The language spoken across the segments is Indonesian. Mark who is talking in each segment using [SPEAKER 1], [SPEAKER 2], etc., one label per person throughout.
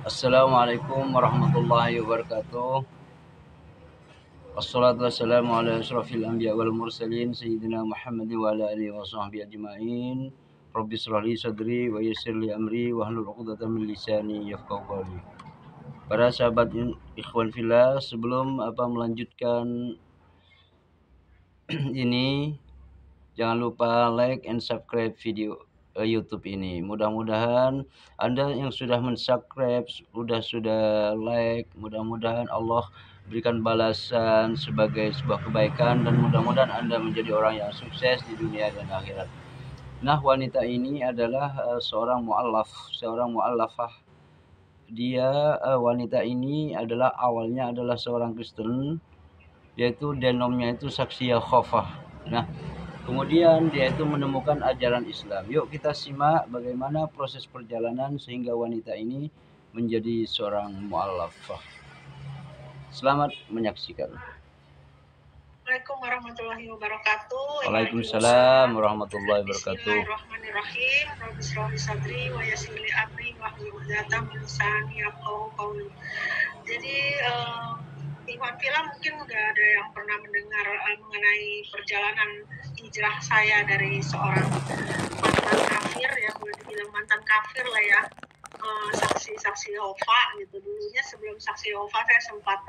[SPEAKER 1] Assalamualaikum warahmatullahi wabarakatuh. Wassalatu wassalamu ala asyrafil anbiya wal mursalin sayyidina Muhammad wa ala alihi wa sahbihi ajma'in. Rabbi shrah li sadri wa yassir li amri wa hlul 'uqdatam min lisani yafqahu qawli. Para sahabat ikhwan fillah, sebelum melanjutkan ini, jangan lupa like and subscribe video YouTube ini. Mudah-mudahan Anda yang sudah mensubscribe, sudah like, mudah-mudahan Allah berikan balasan sebagai sebuah kebaikan, dan mudah-mudahan Anda menjadi orang yang sukses di dunia dan akhirat. Nah, wanita ini adalah seorang mu'allafah. Wanita ini awalnya adalah seorang Kristen, yaitu denomnya itu Saksiyah Khofah. Nah, kemudian dia itu menemukan ajaran Islam. Yuk kita simak bagaimana proses perjalanan sehingga wanita ini menjadi seorang mu'allafah. Selamat menyaksikan.
[SPEAKER 2] Assalamualaikum warahmatullahi wabarakatuh.
[SPEAKER 1] Waalaikumsalam warahmatullahi wabarakatuh.
[SPEAKER 2] Bismillahirrahmanirrahim. Rabbi shrah li sadri wa yassir li amri wahlul 'uqdatam min lisani yafqahu qawli. Jadi Iwan Film mungkin udah ada yang pernah mendengar mengenai perjalanan hijrah saya dari seorang mantan kafir, ya boleh dibilang mantan kafir lah ya, saksi Yehova gitu. Dulunya sebelum saksi Yehova saya sempat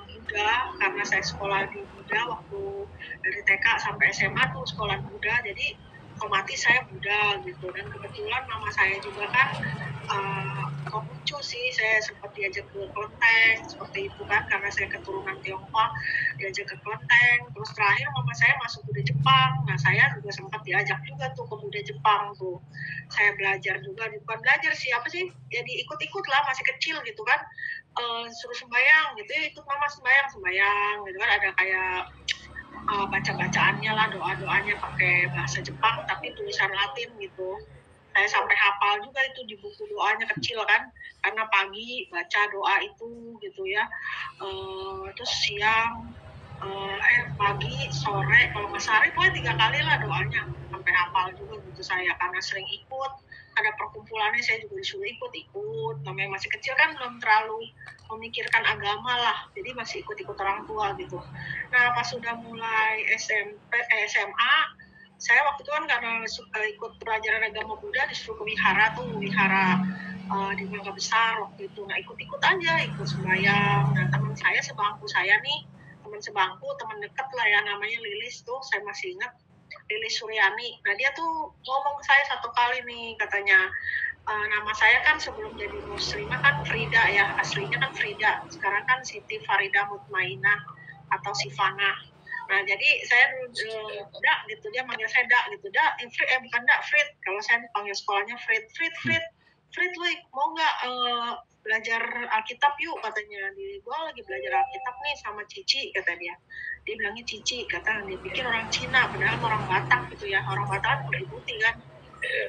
[SPEAKER 2] Buddha, karena saya sekolah di Buddha waktu dari TK sampai SMA tuh sekolah Buddha, jadi otomatis saya Buddha gitu. Dan kebetulan mama saya juga kan Konghucu sih, saya sempat diajak ke kelenteng seperti itu kan, karena saya keturunan Tionghoa, diajak ke kelenteng. Terus terakhir mama saya masuk Buddha Jepang, nah saya juga sempat diajak juga tuh ke Buddha Jepang tuh. Saya belajar juga, bukan belajar sih, apa sih, jadi ikut-ikut lah, masih kecil gitu kan, suruh sembahyang gitu, ikut mama sembahyang gitu kan, ada kayak baca-bacaannya lah, doa-doanya pakai bahasa Jepang tapi tulisan Latin gitu. Saya sampai hafal juga itu di buku doanya kecil kan, karena pagi baca doa itu gitu ya, terus siang, pagi, sore, kalau nggak sehari pokoknya 3 kali lah doanya, sampai hafal juga gitu saya, karena sering ikut. Ada perkumpulannya saya juga disuruh ikut, namanya masih kecil kan, belum terlalu memikirkan agama lah, jadi masih ikut-ikut orang tua gitu. Nah pas sudah mulai SMA, saya waktu itu kan karena ikut pelajaran agama Buddha, disuruh ke wihara di Mangga Besar waktu itu. Nah ikut-ikut aja, ikut sembahyang. Nah teman saya sebangku saya nih, teman dekat lah ya, namanya Lilis tuh, saya masih ingat, Lilis Suryani. Nah dia tuh ngomong ke saya satu kali nih, katanya, nama saya kan sebelum jadi muslimah kan Frida ya, aslinya kan Frida, sekarang kan Siti Farida Mutmainah atau Sifana. Nah jadi saya Dak gitu, dia manggil saya Dak gitu, bukan Dak, Frit, kalau saya panggil sekolahnya Frit, lu mau nggak belajar Alkitab yuk, katanya. Gue lagi belajar Alkitab nih sama Cici, kata dia bilangnya Cici, kata dia pikir orang Cina, padahal orang Batak gitu ya, orang Batak kan putih kan.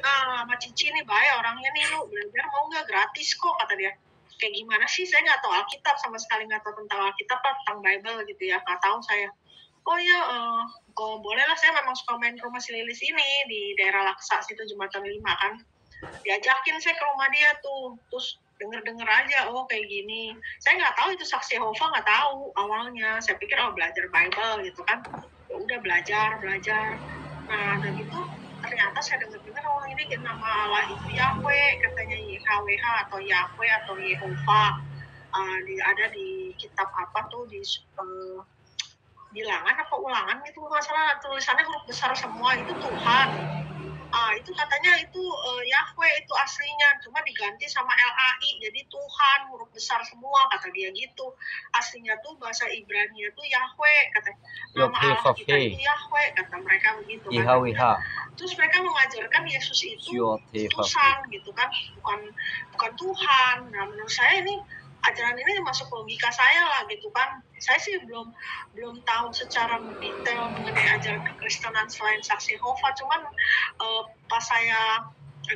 [SPEAKER 2] Nah sama Cici nih baik orangnya nih, lu belajar mau nggak, gratis kok, kata dia. Kayak gimana sih, saya nggak tahu Alkitab, sama sekali nggak tahu tentang Alkitab lah, tentang Bible gitu ya, nggak tahu saya. Oh iya, boleh lah, saya memang suka main ke rumah si Lilis ini di daerah Laksa situ, Jembatan 5 kan. Diajakin saya ke rumah dia tuh, terus denger aja, oh kayak gini. Saya nggak tahu itu saksi Yehova, nggak tahu awalnya. Saya pikir belajar Bible gitu kan. Ya udah belajar. Nah udah gitu ternyata saya dengar ini nama Allah itu Yahweh, katanya YHWH atau Yahweh atau Yehova. Ada di kitab apa tuh, di bilangan apa ulangan gitu, masalah tulisannya huruf besar semua, itu Tuhan. Itu katanya itu Yahweh itu aslinya, cuma diganti sama LAI jadi Tuhan, huruf besar semua, kata dia gitu. Aslinya tuh bahasa Ibrani tuh Yahweh, kata nama Allah kita itu Yahweh, kata mereka begitu kan. Terus mereka mengajarkan Yesus itu utusan gitu kan, bukan Tuhan. Nah menurut saya ini ajaran ini masuk logika saya lah gitu kan. Saya sih belum tahu secara detail mengenai ajaran kekristenan selain saksi Yehova, cuman pas saya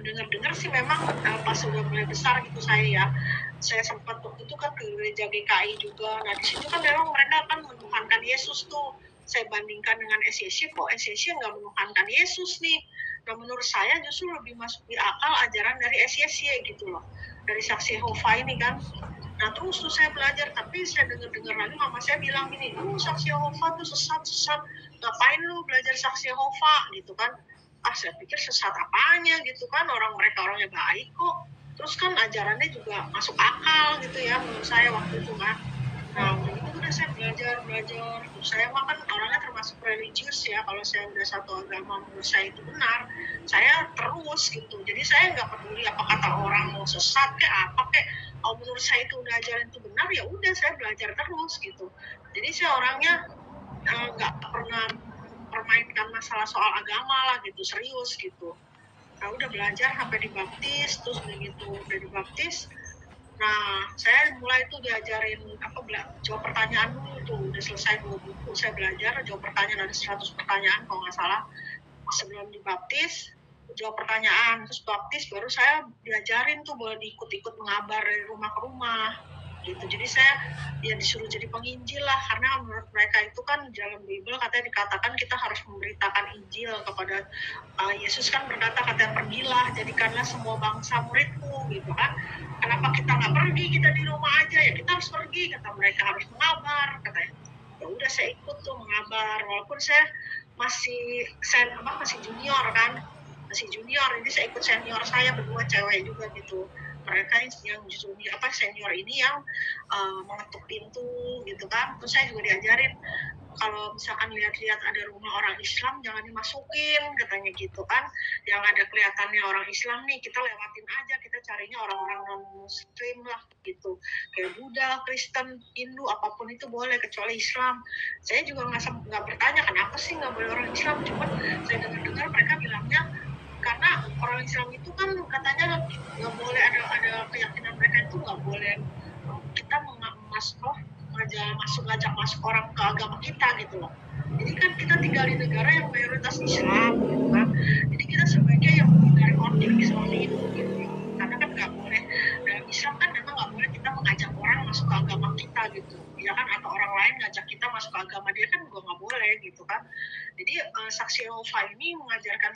[SPEAKER 2] dengar sih memang pas sudah mulai besar gitu saya sempat waktu itu kan ke gereja GKI juga. Nah di situ kan memang mereka kan menuhankan Yesus tuh. Saya bandingkan dengan SYC, kok SYC nggak menuhankan Yesus nih. Nah menurut saya justru lebih masuk di akal ajaran dari SYSY gitu loh, dari Saksi Yehova ini kan. Nah terus tuh saya belajar, tapi saya dengar lagi mama saya bilang gini, Saksi Yehova tuh sesat, ngapain lu belajar Saksi Yehova gitu kan. Saya pikir sesat apanya gitu kan, mereka orangnya baik kok. Terus kan ajarannya juga masuk akal gitu ya menurut saya waktu itu kan. Nah itu udah saya belajar. Saya mah kan orangnya termasuk religius ya, kalau saya udah satu agama menurut saya itu benar, saya terus gitu. Jadi saya nggak peduli apa kata orang mau sesat kayak apa kayak, kalau menurut saya itu udah ajaran itu benar ya udah saya belajar terus gitu. Jadi saya orangnya nggak pernah permainkan masalah soal agama lah gitu, serius gitu. Nah udah belajar sampai dibaptis, terus begitu udah dibaptis, nah saya mulai tuh diajarin jawab pertanyaan dulu tuh, udah selesai 2 buku saya belajar jawab pertanyaan, ada 100 pertanyaan kalau nggak salah. Sebelum dibaptis jawab pertanyaan, terus baptis baru saya diajarin tuh boleh diikut-ikut mengabar dari rumah ke rumah gitu. Jadi saya ya disuruh jadi penginjil lah, karena menurut mereka itu kan dalam Bible katanya dikatakan kita harus memberitakan Injil kepada Yesus kan berkata, katanya pergilah jadikanlah semua bangsa muridku gitu kan. Kenapa kita nggak pergi, kita di rumah aja ya, kita harus pergi kata mereka, harus mengabar katanya. Ya udah saya ikut tuh mengabar, walaupun saya masih junior kan, jadi saya ikut senior saya berdua cewek juga gitu. Mereka yang senior ini yang mengetuk pintu gitu kan. Terus saya juga diajarin kalau misalkan lihat-lihat ada rumah orang Islam jangan dimasukin katanya gitu kan. Yang ada kelihatannya orang Islam nih kita lewatin aja, kita carinya orang-orang non muslim lah gitu, kayak Buddha, Kristen, Hindu, apapun itu boleh kecuali Islam. Saya juga nggak bertanya kenapa sih nggak boleh orang Islam, cuman saya dengar mereka bilangnya karena orang Islam itu kan katanya nggak boleh, ada keyakinan mereka itu nggak boleh kita ngajak masuk orang ke agama kita gitu loh. Jadi kan kita tinggal di negara yang mayoritas Islam gitu kan. Jadi kita sebaiknya yang menghindari konflik seperti itu gitu. Karena kan nggak boleh, dalam Islam kan memang nggak boleh kita mengajak orang masuk ke agama kita gitu. Ya kan, atau orang lain ngajak kita masuk ke agama dia kan juga nggak boleh gitu kan. Jadi Saksi Yehova ini mengajarkan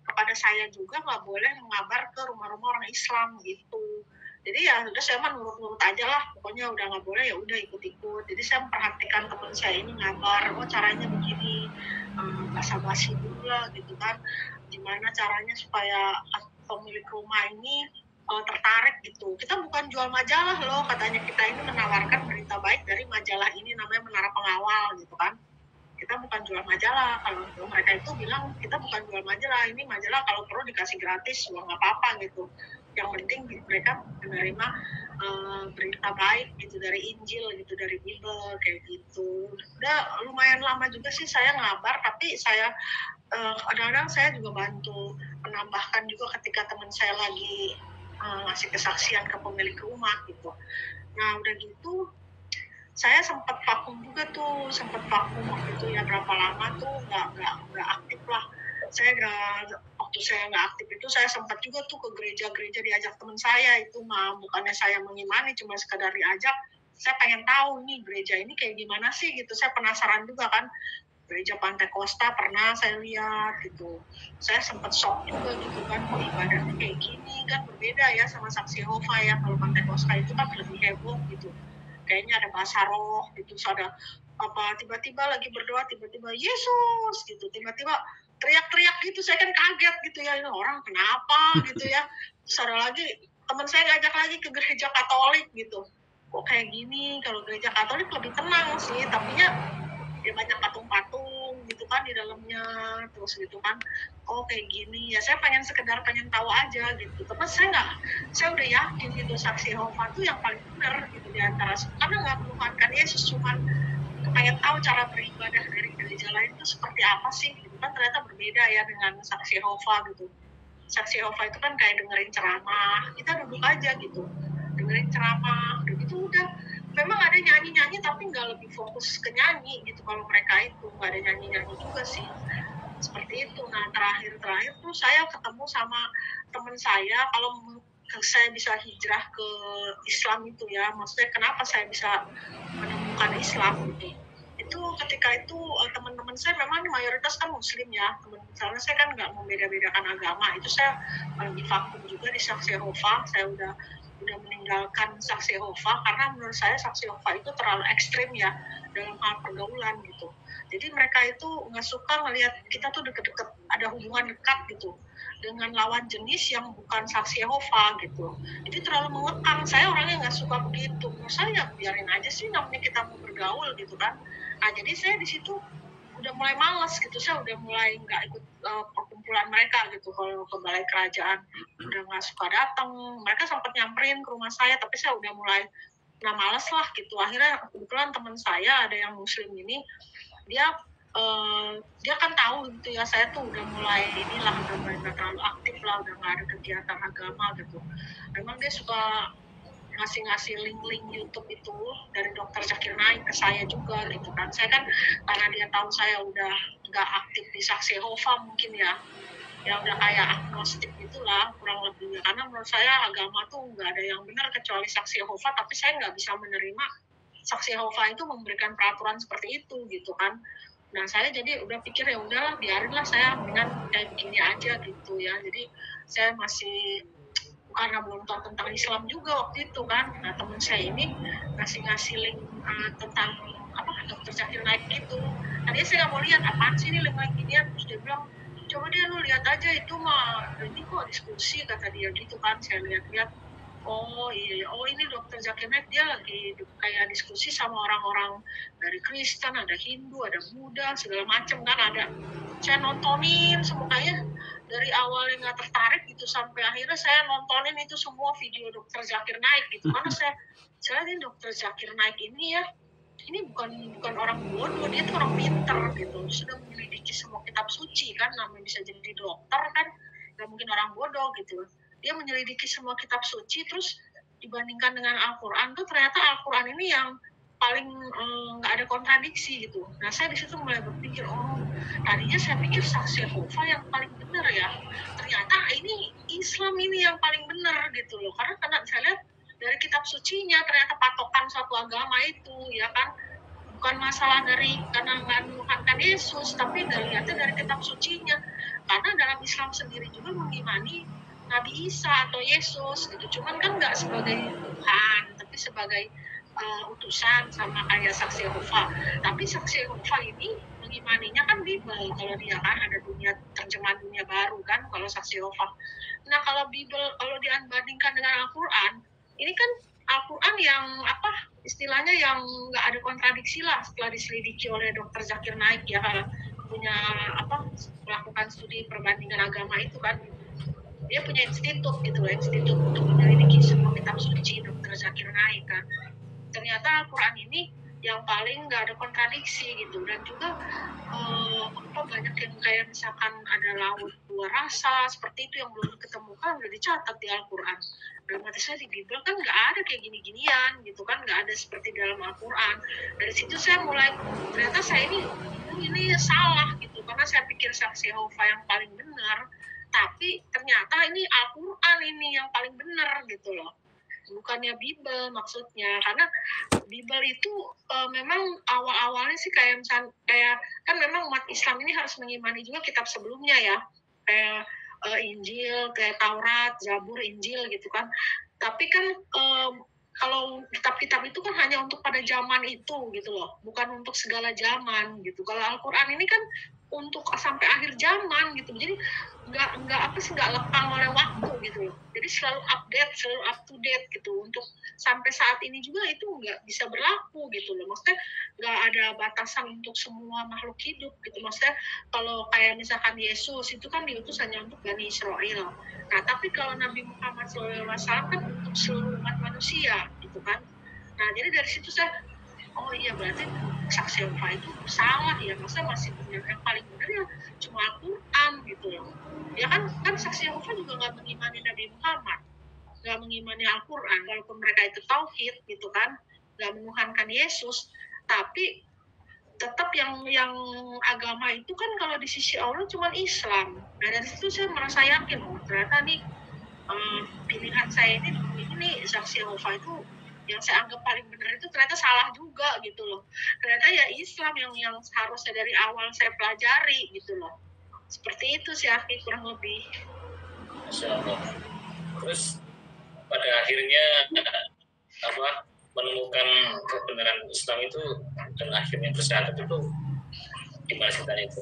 [SPEAKER 2] kepada saya juga nggak boleh mengabar ke rumah-rumah orang Islam gitu. Jadi ya udah saya mah nurut-nurut aja lah, pokoknya udah nggak boleh ya udah ikut-ikut. Jadi saya memperhatikan teman saya ini ngabar, caranya begini, basa-basi dulu lah gitu kan, gimana caranya supaya pemilik rumah ini tertarik gitu. Kita bukan jual majalah loh, katanya kita ini menawarkan berita baik dari majalah ini namanya Menara Pengawal gitu kan. Kita bukan jual majalah, kalau mereka itu bilang kita bukan jual majalah, ini majalah kalau perlu dikasih gratis juga nggak apa-apa gitu. Yang penting mereka menerima berita baik gitu dari Injil gitu, dari Bible kayak gitu. Udah lumayan lama juga sih saya ngabar, tapi saya kadang-kadang saya juga bantu menambahkan juga ketika teman saya lagi ngasih kesaksian ke pemilik rumah gitu. Nah udah gitu saya sempat vakum juga tuh, waktu itu ya, berapa lama tuh nggak aktif lah. Waktu saya nggak aktif itu saya sempat juga tuh ke gereja-gereja, diajak teman saya itu mah, bukannya saya mengimani, cuma sekedar diajak. Saya pengen tahu nih gereja ini kayak gimana sih gitu, saya penasaran juga kan. Gereja Pantai Costa pernah saya lihat gitu, saya sempat shock juga gitu kan, ibadahnya kayak gini kan, berbeda ya sama Saksi Yehova ya. Kalau Pantai Costa itu kan lebih heboh gitu, kayaknya ada bahasa roh gitu, ada tiba-tiba lagi berdoa, tiba-tiba Yesus gitu, tiba-tiba teriak-teriak gitu, saya kan kaget gitu ya, ini orang kenapa gitu ya. Terus ada lagi teman saya ngajak lagi ke gereja Katolik gitu, kok kayak gini. Kalau gereja Katolik lebih tenang sih, tapi ya banyak patung-patung gitu kan di dalamnya, terus gitu kan, oh kayak gini ya. Saya sekedar pengen tahu aja gitu, tapi saya udah yakin gitu Saksi Yehova itu yang paling benar gitu di antara, karena nggak menuhankan Yesus, cuman pengen tahu cara beribadah dari gereja lain itu seperti apa sih gitu kan. Ternyata berbeda ya dengan Saksi Yehova gitu. Saksi Yehova itu kan kayak dengerin ceramah, kita duduk aja gitu dengerin ceramah gitu udah. Memang ada nyanyi-nyanyi tapi nggak lebih fokus ke nyanyi gitu, kalau mereka itu nggak ada nyanyi-nyanyi juga sih, seperti itu. Nah terakhir tuh saya ketemu sama teman saya, kalau saya bisa hijrah ke Islam itu ya, maksudnya kenapa saya bisa menemukan Islam gitu, itu ketika itu teman-teman saya memang mayoritas kan muslim ya, karena saya kan nggak membeda-bedakan agama. Itu saya lagi vakum juga di Saksi Yehova. Saya udah meninggalkan Saksi Yehova karena menurut saya Saksi Yehova itu terlalu ekstrim ya dalam hal pergaulan gitu. Jadi mereka itu nggak suka ngelihat kita tuh deket-deket, ada hubungan dekat gitu dengan lawan jenis yang bukan Saksi Yehova gitu. Jadi terlalu mengekang. Saya orangnya nggak suka begitu. Menurut saya biarin aja sih, namanya kita mau bergaul gitu kan. Nah jadi saya di situ udah mulai males gitu, saya udah mulai nggak ikut perkumpulan mereka gitu. Kalau ke balai kerajaan udah nggak suka datang. Mereka sempat nyamperin ke rumah saya, tapi saya udah mulai males lah gitu. Akhirnya kebetulan teman saya ada yang muslim ini, dia kan tahu gitu ya, saya tuh udah mulai inilah, udah mulai nggak terlalu aktif lah, udah nggak ada kegiatan agama gitu. Memang dia suka ngasih link-link YouTube itu dari Dokter Zakir Naik ke saya juga gitu kan. Saya kan karena dia tahu saya udah nggak aktif di Saksi Yehova mungkin ya udah kayak agnostik gitulah kurang lebih. Karena menurut saya agama tuh nggak ada yang benar kecuali Saksi Yehova, tapi saya nggak bisa menerima Saksi Yehova itu memberikan peraturan seperti itu gitu kan. Nah saya jadi udah pikir ya udahlah, biarinlah, saya mendingan kayak begini aja gitu ya. Jadi saya masih, karena belum tahu tentang Islam juga waktu itu kan. Nah teman saya ini ngasih link tentang Dokter Zakir Naik gitu. Tadinya saya nggak mau lihat apaan sih ini link ginian, terus dia bilang coba dia lu lihat aja, itu mah ini kok diskusi kata dia gitu kan. Saya lihat-lihat, oh iya, oh ini Dokter Zakir Naik dia lagi kayak diskusi sama orang-orang dari Kristen, ada Hindu, ada Buddha, segala macam kan ada. Saya nontonin semua, kayak dari awalnya nggak tertarik gitu sampai akhirnya saya nontonin itu semua video Dokter Zakir Naik gitu. Karena saya ini Dokter Zakir Naik ini ya, ini bukan orang bodoh, dia tuh orang pinter gitu, sudah menyelidiki semua kitab suci kan, namanya bisa jadi dokter kan, nggak mungkin orang bodoh gitu. Dia menyelidiki semua kitab suci, terus dibandingkan dengan Al-Quran tuh ternyata Al-Quran ini yang paling nggak ada kontradiksi gitu. Nah saya di situ mulai berpikir, oh tadinya saya pikir Saksi Yehova yang paling benar ya, ternyata ini Islam ini yang paling benar gitu loh. Karena saya lihat dari kitab sucinya ternyata patokan suatu agama itu ya kan, bukan masalah dari karena nggak menuhankan Yesus, tapi lihatnya dari kitab sucinya. Karena dalam Islam sendiri juga mengimani Nabi Isa atau Yesus gitu, cuman kan nggak sebagai Tuhan, tapi sebagai utusan, sama kayak Saksi Yehova. Tapi Saksi Yehova ini mengimaninya kan Bible, kalau dia kan ada terjemahan dunia baru kan kalau Saksi Yehova. Nah kalau Bible, kalau dibandingkan dengan Al-Quran, ini kan Al-Quran yang istilahnya yang nggak ada kontradiksi lah setelah diselidiki oleh Dokter Zakir Naik ya, kalau punya melakukan studi perbandingan agama itu kan. Dia punya institut gitu, institut untuk menyelidiki semua kitab suci, Dokter Zakir Naik kan. Ternyata Al-Quran ini yang paling nggak ada kontradiksi gitu. Dan juga banyak yang kayak misalkan ada laut dua rasa seperti itu yang belum diketemukan, udah dicatat di Al-Quran. Dalam arti saya di Bible kan nggak ada kayak gini-ginian gitu kan, nggak ada seperti dalam Al-Quran. Dari situ saya mulai, ternyata saya ini salah gitu, karena saya pikir Saksi Yehova yang paling benar, tapi ternyata ini Al-Quran ini yang paling benar gitu loh, bukannya Bible maksudnya. Karena Bible itu memang awal-awalnya sih kayak kan memang umat Islam ini harus mengimani juga kitab sebelumnya ya, kayak Injil, kayak Taurat, Zabur, Injil gitu kan. Tapi kan kalau kitab-kitab itu kan hanya untuk pada zaman itu gitu loh, bukan untuk segala zaman gitu. Kalau Al-Quran ini kan untuk sampai akhir zaman gitu, jadi nggak lekang oleh waktu gitu loh. Jadi selalu update, selalu up to date gitu. Untuk sampai saat ini juga itu nggak bisa berlaku gitu loh. Maksudnya nggak ada batasan untuk semua makhluk hidup gitu. Maksudnya kalau kayak misalkan Yesus itu kan diutus hanya untuk Bani Israel. Nah tapi kalau Nabi Muhammad SAW kan untuk seluruh umat manusia gitu kan. Nah jadi dari situ saya, oh iya berarti Saksi Yehova itu salah ya, maksudnya masih benar, yang paling benar ya cuma Al-Quran gitu loh. Ya kan Saksi Yehova juga nggak mengimani Nabi Muhammad, nggak mengimani Al-Quran, walaupun mereka itu tauhid gitu kan, nggak menuhankan Yesus, tapi tetap yang agama itu kan kalau di sisi Allah cuma Islam. Nah dari situ saya merasa yakin, oh ternyata nih pilihan saya ini Saksi Yehova itu yang saya anggap paling benar itu ternyata salah juga gitu loh. Ternyata ya Islam yang harusnya dari awal saya pelajari gitu loh. Seperti itu sih Afi kurang lebih.
[SPEAKER 3] Masya Allah. Terus pada akhirnya menemukan kebenaran Islam itu dan akhirnya bersyahadat itu gimana ceritanya itu?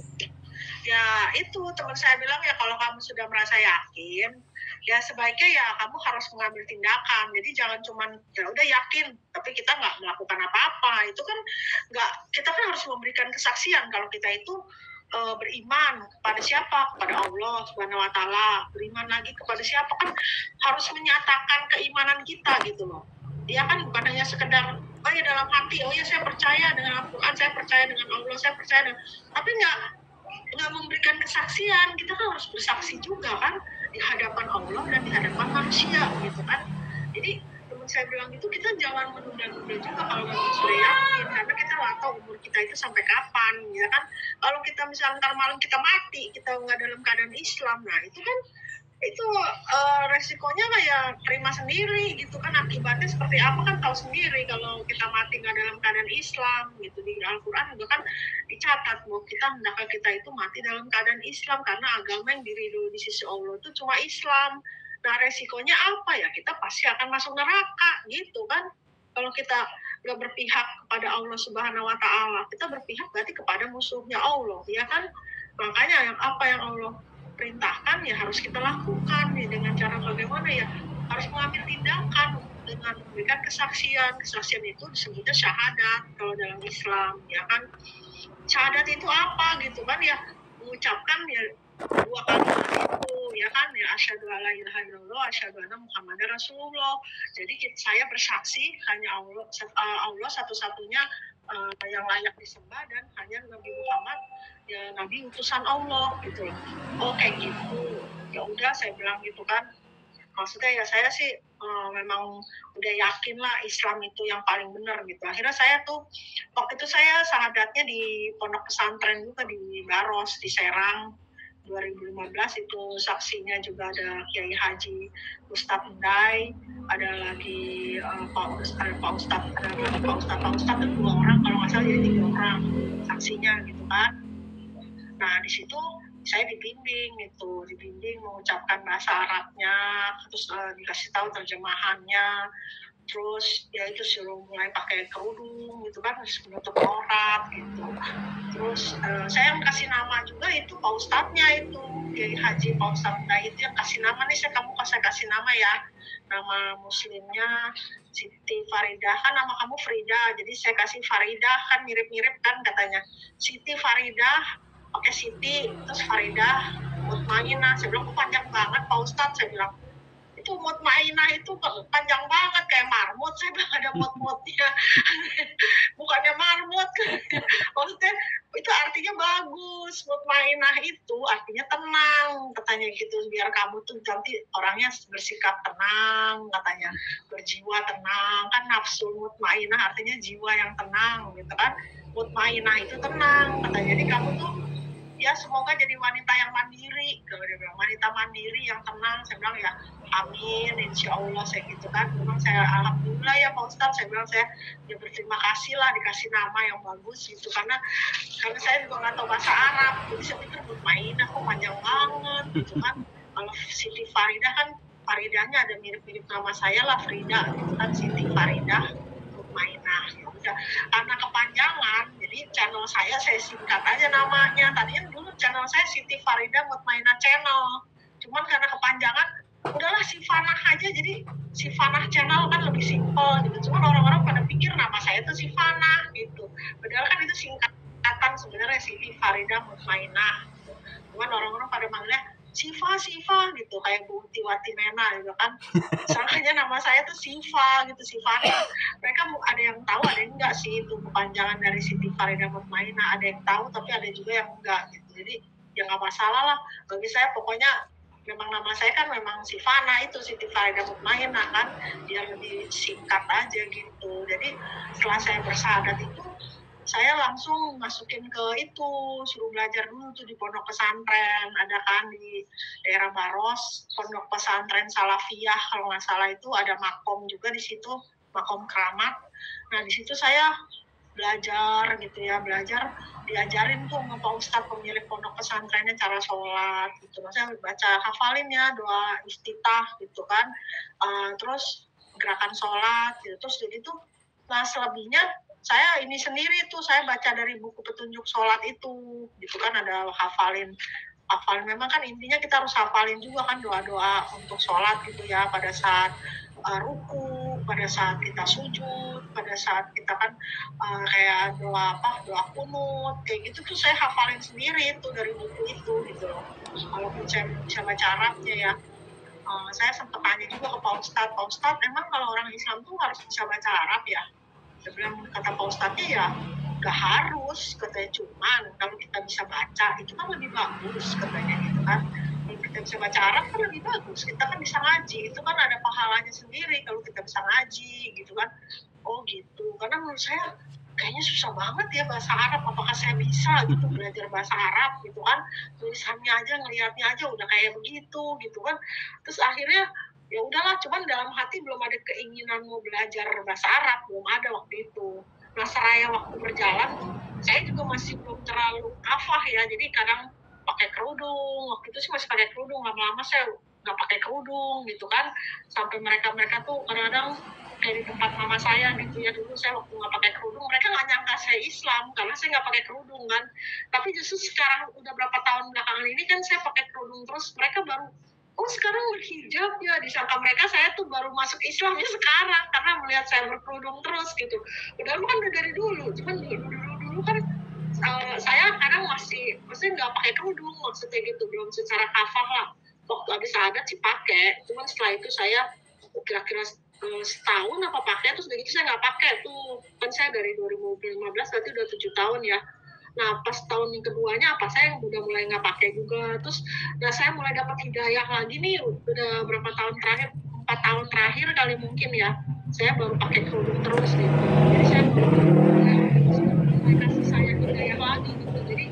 [SPEAKER 2] Ya itu teman saya bilang ya kalau kamu sudah merasa yakin ya sebaiknya ya kamu harus mengambil tindakan. Jadi jangan cuman ya udah yakin tapi kita nggak melakukan apa-apa. Itu kan nggak, kita kan harus memberikan kesaksian kalau kita itu beriman kepada siapa? Kepada Allah Subhanahu wa taala. Beriman lagi kepada siapa, kan harus menyatakan keimanan kita gitu loh. Dia kan bukan hanya sekedar oh ya dalam hati, oh ya saya percaya dengan Al-Quran, saya percaya dengan Allah, saya percaya dengan, tapi nggak memberikan kesaksian. Kita kan harus bersaksi juga kan di hadapan Allah dan di hadapan manusia gitu kan. Jadi teman saya bilang itu kita jangan menunda-nunda juga kalau memang sudah yakin, karena kita nggak tahu umur kita itu sampai kapan ya kan. Kalau kita misalnya ntar malam kita mati, kita nggak dalam keadaan Islam, nah itu kan itu resikonya kayak terima sendiri gitu kan, akibatnya seperti apa kan tahu sendiri kalau kita mati nggak dalam keadaan Islam gitu. Di Al-Quran juga kan dicatat bahwa hendaknya kita itu mati dalam keadaan Islam karena agama yang diridhoi di sisi Allah itu cuma Islam. Nah resikonya apa ya, kita pasti akan masuk neraka gitu kan kalau kita nggak berpihak kepada Allah Subhanahu wa taala. Kita berpihak berarti kepada musuhnya Allah ya kan. Makanya apa yang Allah perintahkan ya harus kita lakukan ya, dengan cara bagaimana ya, harus mengambil tindakan dengan memberikan kesaksian. Kesaksian itu disebutnya syahadat kalau dalam Islam ya kan. Syahadat itu apa gitu kan ya, mengucapkan ya dua kalimat itu ya kan ya, asyhadu alla ilaha illallah asyhadu anna muhammadar rasulullah. Jadi saya bersaksi hanya Allah satu-satunya yang layak disembah dan hanya Nabi Muhammad ya Nabi utusan Allah gitu. Oh kayak gitu. Ya udah saya bilang gitu kan. Maksudnya ya saya sih memang udah yakin lah Islam itu yang paling benar gitu. Akhirnya saya tuh waktu itu saya syahadatnya di pondok pesantren juga di Baros di Serang 2015 itu. Saksinya juga ada Kiai Haji Ustadz Endai, ada lagi Pak Ustadz, ada dua orang kalau nggak salah, jadi 3 orang saksinya gitu kan. Nah di situ saya dibimbing mengucapkan bahasa Arabnya, terus dikasih tahu terjemahannya, terus ya itu suruh mulai pakai kerudung gitu kan, harus menutup aurat gitu. Terus saya yang kasih nama juga itu Pak Ustadznya itu Kiai Haji Pak Ustadz itu yang kasih nama nih, saya kasih nama ya, nama muslimnya Siti Faridah, kan nama kamu Frida jadi saya kasih Faridah, kan mirip-mirip kan katanya, Siti Faridah pakai Siti terus Faridah Mutmainah. Saya bilang panjang banget Pak Ustadz, saya bilang itu Mutmainah itu panjang banget kayak marmut. Saya bilang ada mut-mutnya bukannya marmut maksudnya itu artinya bagus. Mutmainah itu artinya tenang katanya gitu, biar kamu tuh nanti orangnya bersikap tenang katanya, berjiwa tenang kan. Nafsu mutmainah artinya jiwa yang tenang gitu kan. Mutmainah itu tenang katanya, jadi kamu tuh ya semoga jadi wanita yang mandiri. Kalau dia bilang wanita mandiri yang tenang, saya bilang ya amin insya Allah saya gitu kan. Memang saya alhamdulillah ya Pak Ustadz, saya bilang saya ya berterima kasih lah dikasih nama yang bagus gitu, karena saya juga nggak tahu bahasa Arab, jadi saya pikir Mutmainah kok panjang banget gitu kan. Kalau Siti Faridah kan Faridahnya ada mirip-mirip nama saya lah, Frida gitu kan, Siti Faridah Mutmainah. Ya, karena kepanjangan jadi channel saya singkat aja namanya. Tadinya dulu channel saya Siti Faridah Mutmainah Channel, cuman karena kepanjangan udahlah Sifanah aja, jadi Sifanah Channel kan lebih simpel gitu. Cuman orang-orang pada pikir nama saya tuh Sifanah gitu, padahal kan itu singkatan sebenarnya Siti Faridah Mutmainah gitu. Cuman orang-orang pada manggilnya Siva gitu, kayak Bu Tiwati Nena gitu kan. Soalnya nama saya tuh Siva gitu, Sifana. Mereka ada yang tahu, ada yang enggak sih itu kepanjangan dari Siti Faridah Mutmainah. Ada yang tahu, tapi ada juga yang enggak gitu. Jadi ya nggak masalah lah. Bagi saya pokoknya memang nama saya kan memang Sifana itu, Siti Faridah Mutmainah kan, biar lebih singkat aja gitu. Jadi setelah saya bersyahadat itu saya langsung masukin ke itu, suruh belajar dulu tuh di pondok pesantren, ada kan di daerah Baros, pondok pesantren Salafiyah kalau nggak salah itu, ada makom juga di situ. Makom Keramat. Nah di situ saya belajar gitu ya, diajarin tuh sama Pak Ustadz pemilik pondok pesantrennya cara sholat gitu. Maksudnya baca hafalin ya doa iftitah gitu kan. Terus gerakan sholat gitu. Terus jadi tuh, nah selebihnya saya ini sendiri tuh, saya baca dari buku petunjuk sholat itu gitu kan, ada hafalin memang kan intinya kita harus hafalin juga kan doa-doa untuk sholat gitu ya, pada saat ruku, pada saat kita sujud, pada saat kita kan kayak doa kunut kayak gitu tuh saya hafalin sendiri tuh dari buku itu gitu loh. Walaupun saya bisa baca Arabnya ya, saya sempat tanya juga ke Pak Ustadz, emang kalau orang Islam tuh harus bisa baca Arab ya? Saya bilang, kata Pak Ustadznya ya gak harus, katanya, cuman kalau kita bisa baca itu kan lebih bagus katanya gitu kan. Kalau kita bisa baca Arab kan lebih bagus, kita kan bisa ngaji, itu kan ada pahalanya sendiri kalau kita bisa ngaji gitu kan. Oh gitu, karena menurut saya kayaknya susah banget ya bahasa Arab, apakah saya bisa gitu belajar bahasa Arab gitu kan, tulisannya aja, ngelihatnya aja udah kayak begitu gitu kan. Terus akhirnya ya udahlah, cuman dalam hati belum ada keinginan mau belajar bahasa Arab, belum ada waktu itu. Nah seraya waktu berjalan tuh saya juga masih belum terlalu kafah ya, jadi kadang pakai kerudung, waktu itu sih masih pakai kerudung, lama-lama saya nggak pakai kerudung gitu kan, sampai mereka tuh kadang-kadang kayak di tempat mama saya gitu ya, dulu saya waktu nggak pakai kerudung mereka nggak nyangka saya Islam karena saya nggak pakai kerudung kan. Tapi justru sekarang udah berapa tahun belakangan ini kan saya pakai kerudung terus, mereka baru oh sekarang berhijab ya, disangka mereka saya tuh baru masuk Islamnya sekarang karena melihat saya berkerudung terus gitu. Padahal kan udah dari dulu, cuman dulu kan saya kadang maksudnya nggak pakai kerudung, maksudnya gitu, belum secara kafah lah. Waktu habis adat sih pakai, cuman setelah itu saya kira-kira setahun apa pakai, terus begitu saya nggak pakai tuh. Kan saya dari 2015 berarti udah 7 tahun ya. Nah pas tahun yang keduanya apa saya udah mulai nggak pakai juga. Terus nah saya mulai dapat hidayah lagi nih, udah berapa tahun terakhir, 4 tahun terakhir kali mungkin ya, saya baru pakai kerudung terus gitu. Jadi saya mulai kasih saya hidayah lagi gitu. Jadi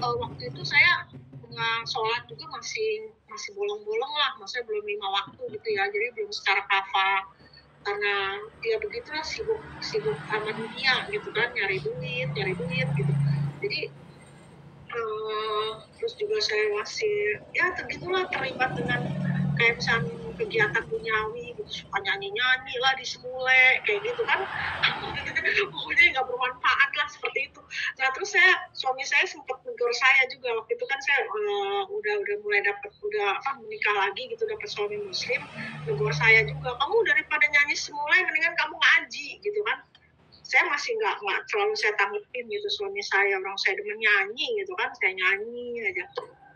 [SPEAKER 2] waktu itu saya nggak sholat juga masih bolong-bolong lah, maksudnya belum 5 waktu gitu ya, jadi belum secara kafah karena ya begitulah, sibuk sama dunia gitu kan, nyari duit gitu. Jadi terus juga saya masih ya begitulah, terlibat dengan kayak misalnya kegiatan duniawi gitu, suka nyanyi lah di semule kayak gitu kan. Pokoknya nggak bermanfaat lah seperti itu. Nah terus suami saya sempat negur saya juga waktu itu kan, saya udah mulai menikah lagi gitu, dapat suami muslim, negur saya juga, kamu daripada nyanyi semule mendingan kamu ngaji gitu kan. Saya masih nggak terlalu saya tanggepin gitu, suami saya orang saya demen nyanyi gitu kan, saya nyanyi aja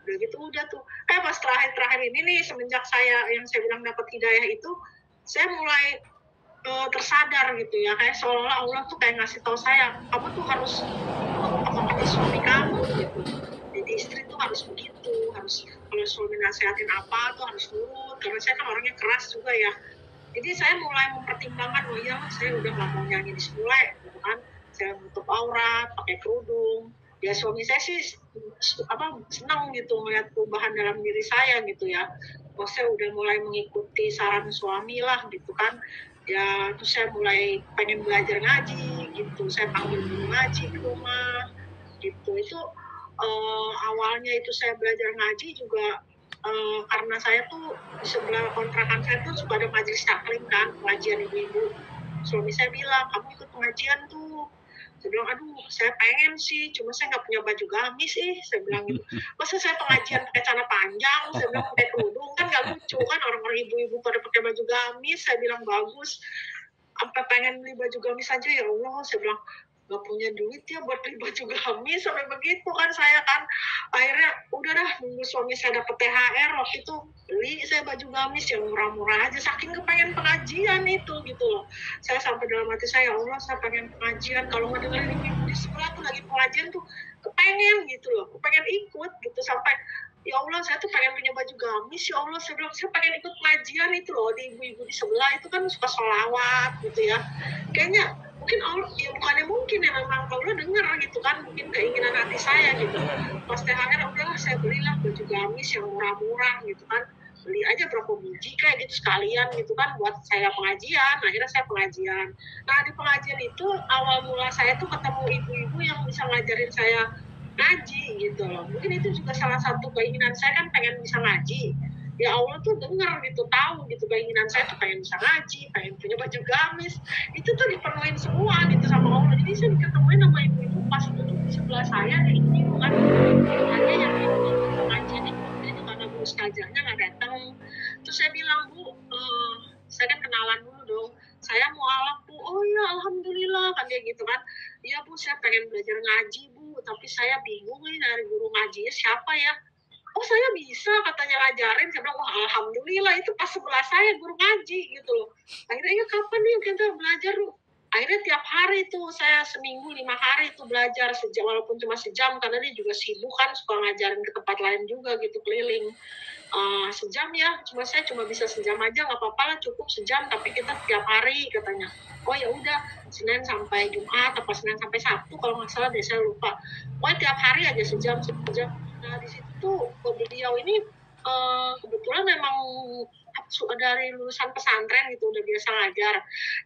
[SPEAKER 2] udah gitu udah tuh. Pas terakhir ini nih, semenjak saya yang saya bilang dapat hidayah itu, saya mulai tersadar gitu ya, kayak seolah-olah Allah tuh kayak ngasih tahu saya, kamu tuh harus apa suami kamu gitu. Jadi istri tuh harus begitu, harus kalau suami nasihatin apa tuh harus nurut, karena saya kan orangnya keras juga ya. Jadi saya mulai mempertimbangkan, oh iya saya udah nggak mau nyanyi di semule gitu kan, saya nutup aurat, pakai kerudung. Ya suami saya sih senang gitu melihat perubahan dalam diri saya gitu ya. Terus saya udah mulai mengikuti saran suami lah gitu kan. Ya terus saya mulai pengen belajar ngaji gitu, saya panggil guru ngaji di rumah gitu. Itu awalnya itu saya belajar ngaji juga karena saya tuh di sebelah kontrakan saya tuh suka ada majelis taklim kan, pengajian ibu-ibu. Suami saya bilang, kamu ikut pengajian tuh. Saya bilang, aduh saya pengen sih, cuma saya nggak punya baju gamis sih, saya bilang gitu. Masa saya pengajian pakai celana panjang, saya bilang pakai kerudung, kan nggak lucu kan, orang-orang ibu-ibu pada pakai baju gamis. Saya bilang bagus, sampai pengen beli baju gamis aja, ya Allah, saya bilang nggak punya duit ya buat beli baju gamis, sampai begitu kan saya kan. Akhirnya udah dah, nunggu suami saya dapat THR waktu itu, beli saya baju gamis yang murah-murah aja, saking kepengen pengajian itu gitu loh. Saya sampai dalam hati saya, Allah saya pengen pengajian, kalau nggak dengerin ibu di sekolah tuh lagi pengajian tuh kepengen gitu loh, kepengen ikut gitu, sampai ya Allah saya tuh pengen punya baju gamis, ya Allah saya bilang saya pengen ikut pengajian itu loh, di ibu-ibu di sebelah itu kan suka sholawat gitu ya, kayaknya mungkin Allah, ya bukannya mungkin ya, memang Allah dengar gitu kan, mungkin keinginan hati saya gitu. Pas THR udahlah saya belilah baju gamis yang murah-murah gitu kan, beli aja berapa biji kayak gitu sekalian gitu kan buat saya pengajian. Akhirnya saya pengajian. Nah di pengajian itu awal mula saya tuh ketemu ibu-ibu yang bisa ngajarin saya ngaji gitu loh. Mungkin itu juga salah satu keinginan saya, kan pengen bisa ngaji. Ya Allah tuh dengar gitu, tahu gitu keinginan saya tuh pengen bisa ngaji, pengen punya baju gamis. Itu tuh dipenuhin semua gitu sama Allah. Jadi saya diketemuin sama ibu-ibu pas duduk di sebelah saya, kayak ini kan hanya yang pengajian itu karena Bu Ustazahnya nggak datang. Terus saya bilang, Bu, saya kan kenalan dulu dong. Saya mau alaf, Bu. Oh iya, alhamdulillah kan dia gitu kan. Iya Bu, saya pengen belajar ngaji Bu, tapi saya bingung nih dari guru ngajinya siapa ya. Oh saya bisa katanya ngajarin. Saya bilang, wah alhamdulillah, itu pas sebelah saya guru ngaji gitu loh. Akhirnya ya kapan nih kita belajar lu? Akhirnya tiap hari tuh saya seminggu 5 hari tuh belajar sejam, walaupun cuma sejam karena dia juga sibuk kan, suka ngajarin ke tempat lain juga gitu keliling. Sejam ya, saya cuma bisa sejam aja, nggak apa-apa lah, cukup sejam, tapi kita tiap hari katanya. Oh ya udah, Senin sampai Jumat atau Senin sampai Sabtu kalau nggak salah deh, saya lupa. Pokoknya tiap hari aja sejam. Nah di situ beliau ini kebetulan memang dari lulusan pesantren gitu, udah biasa ngajar.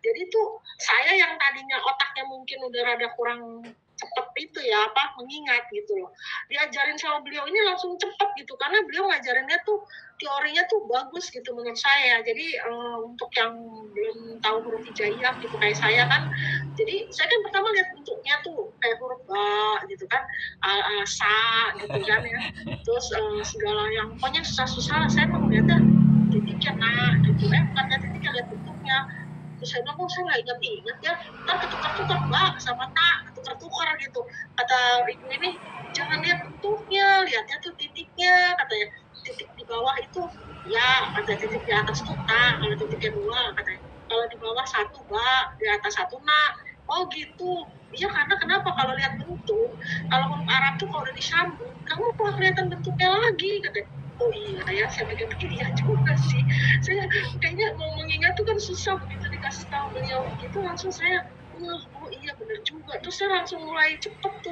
[SPEAKER 2] Jadi tuh saya yang tadinya otaknya mungkin udah rada kurang cepet itu ya, mengingat gitu loh. Diajarin sama beliau ini langsung cepet gitu, karena beliau ngajarinnya tuh teorinya tuh bagus gitu menurut saya. Jadi untuk yang belum tahu huruf hijaiyah gitu kayak saya kan, jadi saya kan pertama lihat bentuknya tuh kayak huruf ba gitu kan, sa gitu kan ya. Terus segala yang pokoknya susah-susah saya mau lihatnya titiknya na gitu, bukan titiknya, lihat bentuknya. Terus saya bilang, saya nggak ingat ya, ntar ketukar-tukar mbak sama tak, ketukar-tukar gitu. Kata ibu ini, jangan lihat bentuknya, lihatnya tuh titiknya, katanya. Titik di bawah itu ya, kata titik di atas tuh tak, kalau titiknya 2 katanya. Kalau di bawah 1 mbak, di atas 1 nak. Oh gitu. Iya, karena kenapa, kalau lihat bentuk, kalau huruf Arab tuh kalau udah disambung, kamu malah kelihatan bentuknya lagi katanya. Oh iya ya, saya pikir iya juga sih. Saya kayaknya mau mengingat tuh kan susah, begitu dikasih tahu beliau gitu langsung saya, oh iya benar juga. Terus saya langsung mulai cepet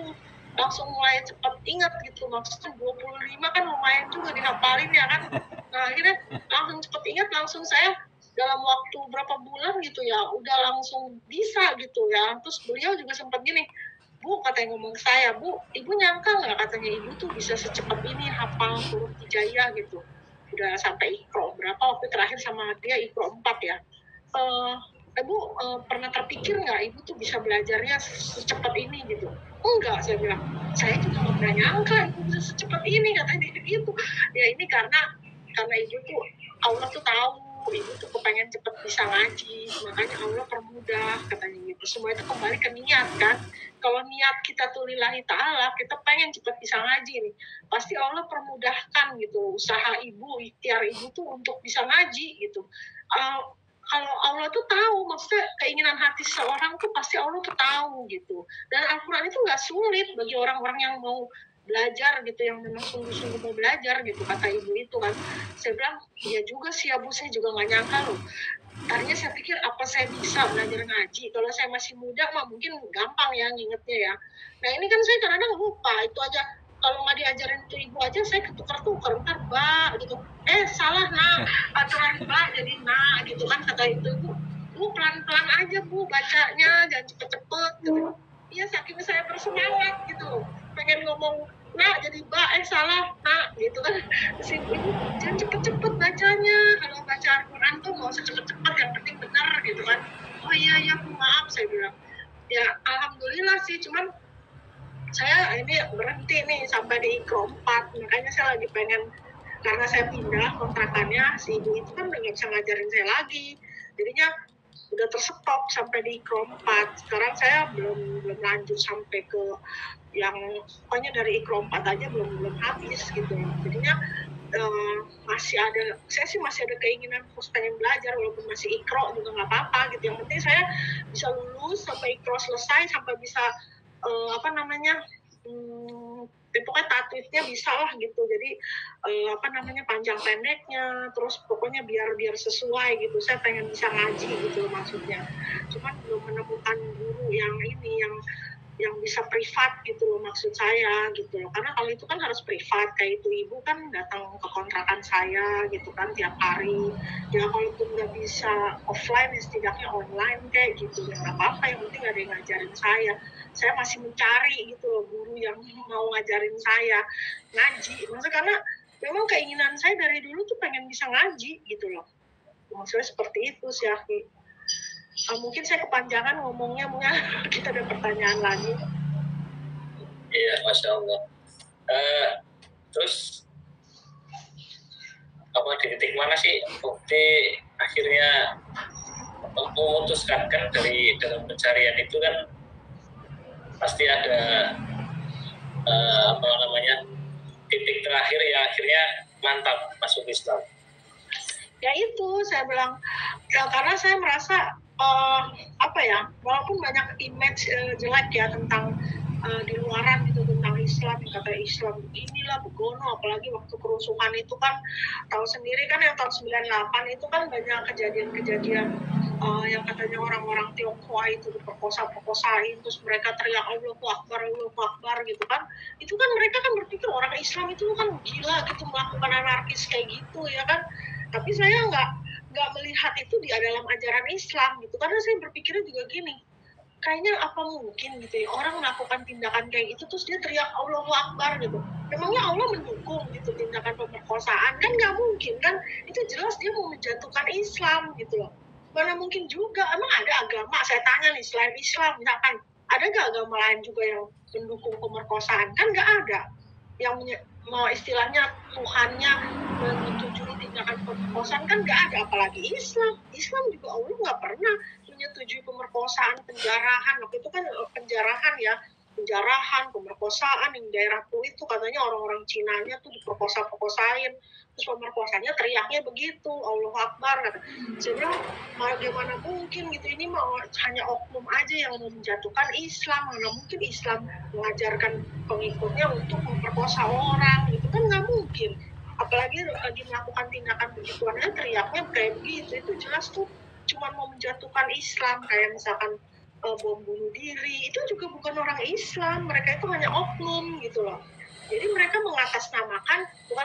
[SPEAKER 2] ingat gitu. Maksudnya 25 kan lumayan juga dihafalin ya kan. Nah akhirnya langsung cepet ingat, langsung saya dalam waktu berapa bulan gitu ya udah langsung bisa gitu ya. Terus beliau juga sempat gini, Bu, katanya ngomong ke saya, Bu, Ibu nyangka nggak katanya Ibu tuh bisa secepat ini hafal huruf hijaiyah gitu. Udah sampai Iqra berapa, waktu terakhir sama dia Iqra 4 ya. Ibu pernah terpikir nggak Ibu tuh bisa belajarnya secepat ini gitu? Enggak, saya bilang. Saya juga nggak pernah nyangka Ibu bisa secepat ini, katanya gitu. Ya ini karena Ibu tuh, Allah tuh tahu Ibu tuh kepengen cepet bisa ngaji, makanya Allah permudah katanya gitu. Semua itu kembali ke niat kan. Kalau niat kita tuh lillahi ta'ala, kita pengen cepet bisa ngaji nih, pasti Allah permudahkan gitu usaha ibu, ikhtiar ibu tuh untuk bisa ngaji gitu. Kalau Allah tuh tahu, maksudnya keinginan hati seorang tuh pasti Allah tuh tahu gitu. Dan Al-Quran itu nggak sulit bagi orang-orang yang mau belajar gitu, yang memang sungguh-sungguh mau belajar gitu, kata ibu itu kan. Saya bilang, iya juga sih ya Bu, saya juga nggak nyangka loh. Tadinya saya pikir apa saya bisa belajar ngaji, kalau saya masih muda mah mungkin gampang ya ngingetnya ya. Nah ini kan saya kadang-kadang lupa, itu aja kalau nggak diajarin tuh ibu aja saya ketukar-tukar, ntar ba gitu, salah nah, aturan ba jadi nah gitu kan, kata itu ibu. Bu pelan-pelan aja Bu bacanya, jangan cepet-cepet gitu. Iya, saking saya bersemangat gitu, pengen ngomong nah jadi ba, salah nah gitu kan. Terus ibu, jangan cepet-cepet bacanya, kalau baca Al-Quran tuh nggak usah cepet-cepet, yang penting benar gitu kan. Oh iya Bu, maaf, saya bilang. Ya alhamdulillah sih, cuman saya ini berhenti nih sampai di Iqra 4, makanya saya lagi pengen, karena saya pindah kontrakannya, si ibu itu kan udah nggak bisa ngajarin saya lagi, jadinya udah terstop sampai di Iqra 4. Sekarang saya belum lanjut sampai ke yang pokoknya dari Iqra 4 aja belum habis gitu, jadinya saya sih masih ada keinginan terus pengen belajar, walaupun masih Iqra juga nggak apa-apa gitu, yang penting saya bisa lulus sampai Iqra selesai, sampai bisa pokoknya tatwidnya bisa lah gitu. Jadi panjang pendeknya, terus pokoknya biar sesuai gitu. Saya pengen bisa ngaji gitu maksudnya. Cuman belum menemukan guru yang ini yang bisa privat gitu loh, maksud saya gitu loh. Karena kalau itu kan harus privat, kayak itu ibu kan datang ke kontrakan saya gitu kan tiap hari. Ya kalaupun nggak bisa offline ya setidaknya online kayak gitu, ya nggak apa-apa, yang penting ada yang ngajarin saya. Saya masih mencari gitu loh guru yang mau ngajarin saya ngaji. Maksudnya karena memang keinginan saya dari dulu tuh pengen bisa ngaji gitu loh. Maksudnya seperti itu sih, Aki. Mungkin saya kepanjangan ngomongnya, mungkin kita ada pertanyaan lagi.
[SPEAKER 3] Iya, Masya Allah. Terus apa di titik mana sih Bukti akhirnya memutuskan, kan dari dalam pencarian itu kan pasti ada apa namanya titik terakhir ya akhirnya mantap masuk Islam.
[SPEAKER 2] Ya itu saya bilang ya, karena saya merasa apa ya, walaupun banyak image jelek ya tentang di luaran gitu tentang Islam, kata Islam inilah begono, apalagi waktu kerusuhan itu kan tahu sendiri kan, yang tahun 98 itu kan banyak kejadian-kejadian yang katanya orang-orang Tionghoa itu diperkosa-perkosain, terus mereka teriak Allahu Akbar gitu kan. Itu kan mereka kan berpikir orang Islam itu kan gila gitu melakukan anarkis kayak gitu ya kan. Tapi saya nggak melihat itu di dalam ajaran Islam gitu, karena saya berpikirnya juga gini, kayaknya apa mungkin gitu ya orang melakukan tindakan kayak gitu terus dia teriak Allahu Akbar gitu. Memangnya Allah mendukung gitu tindakan pemerkosaan? Kan nggak mungkin kan, itu jelas dia mau menjatuhkan Islam gitu loh. Mana mungkin juga, emang ada agama, saya tanya nih, selain Islam misalkan ada nggak agama lain juga yang mendukung pemerkosaan? Kan nggak ada. Yang mau istilahnya Tuhannya menyetujui tindakan pemerkosaan kan nggak ada, apalagi Islam. Islam juga Allah nggak pernah menyetujui pemerkosaan, penjarahan. Waktu itu kan penjarahan ya, penjarahan, pemerkosaan yang daerah Kuwait itu katanya orang-orang Cinanya tuh diperkosa-perkosain, terus pemerkosanya teriaknya begitu, Allahu Akbar. Saya bilang bagaimana mungkin gitu, ini mau hanya oknum aja yang mau menjatuhkan Islam, mana mungkin Islam mengajarkan pengikutnya untuk memperkosa orang, gitu kan nggak mungkin. Apalagi lagi melakukan tindakan begituan aja teriaknya kayak begitu, itu jelas tuh cuma mau menjatuhkan Islam, kayak misalkan bom bunuh diri, itu juga bukan orang Islam, mereka itu hanya oknum gitu loh. Jadi mereka bukan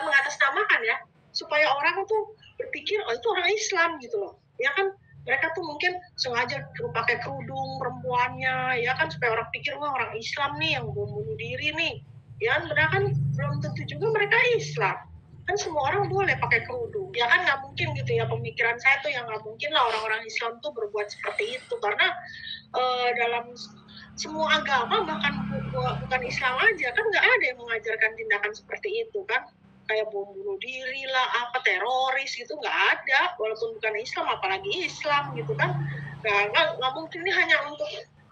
[SPEAKER 2] mengatasnamakan ya, supaya orang tuh berpikir oh itu orang Islam gitu loh, ya kan. Mereka tuh mungkin sengaja pakai kerudung perempuannya, ya kan, supaya orang pikir wah orang Islam nih yang bom bunuh diri nih, ya kan. Padahal kan belum tentu juga mereka Islam. Kan semua orang boleh pakai kerudung, ya kan, nggak mungkin gitu ya, pemikiran saya tuh yang nggak mungkin lah orang-orang Islam tuh berbuat seperti itu, karena dalam semua agama, bahkan bukan Islam aja kan nggak ada yang mengajarkan tindakan seperti itu kan, kayak bom bunuh diri lah, apa teroris gitu, nggak ada, walaupun bukan Islam, apalagi Islam gitu kan. Nggak mungkin, ini hanya untuk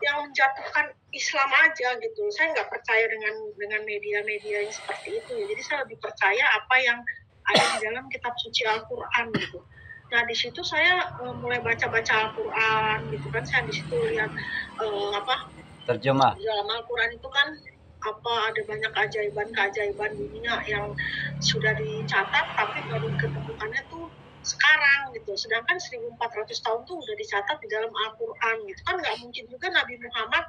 [SPEAKER 2] yang menjatuhkan Islam aja gitu. Saya nggak percaya dengan media-media yang seperti itu ya. Jadi saya lebih percaya apa yang ada di dalam kitab suci Al-Quran gitu. Nah di situ saya mulai baca-baca Al-Quran gitu kan. Saya di situ lihat
[SPEAKER 1] terjemah
[SPEAKER 2] di dalam Al-Quran itu kan ada banyak keajaiban dunia yang sudah dicatat tapi baru ketemukannya tuh sekarang gitu. Sedangkan 1400 tahun tuh udah dicatat di dalam Al-Quran gitu kan. Nggak mungkin juga Nabi Muhammad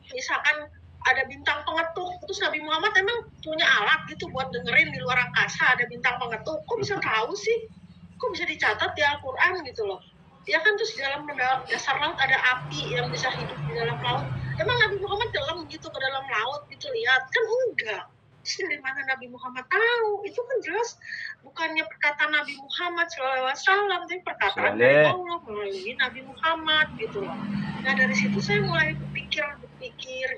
[SPEAKER 2] misalkan ada bintang pengetuk, terus Nabi Muhammad emang punya alat gitu buat dengerin di luar angkasa ada bintang pengetuk, kok bisa tahu sih, kok bisa dicatat di Al-Quran gitu loh, ya kan. Terus di dalam dasar laut ada api yang bisa hidup di dalam laut, emang Nabi Muhammad dalam gitu ke dalam laut gitu lihat kan, enggak. Terus dari mana Nabi Muhammad tahu? Itu kan jelas bukannya perkataan Nabi Muhammad SAW, tapi perkataan dari Allah melalui Nabi Muhammad gitu loh. Nah dari situ saya mulai berpikir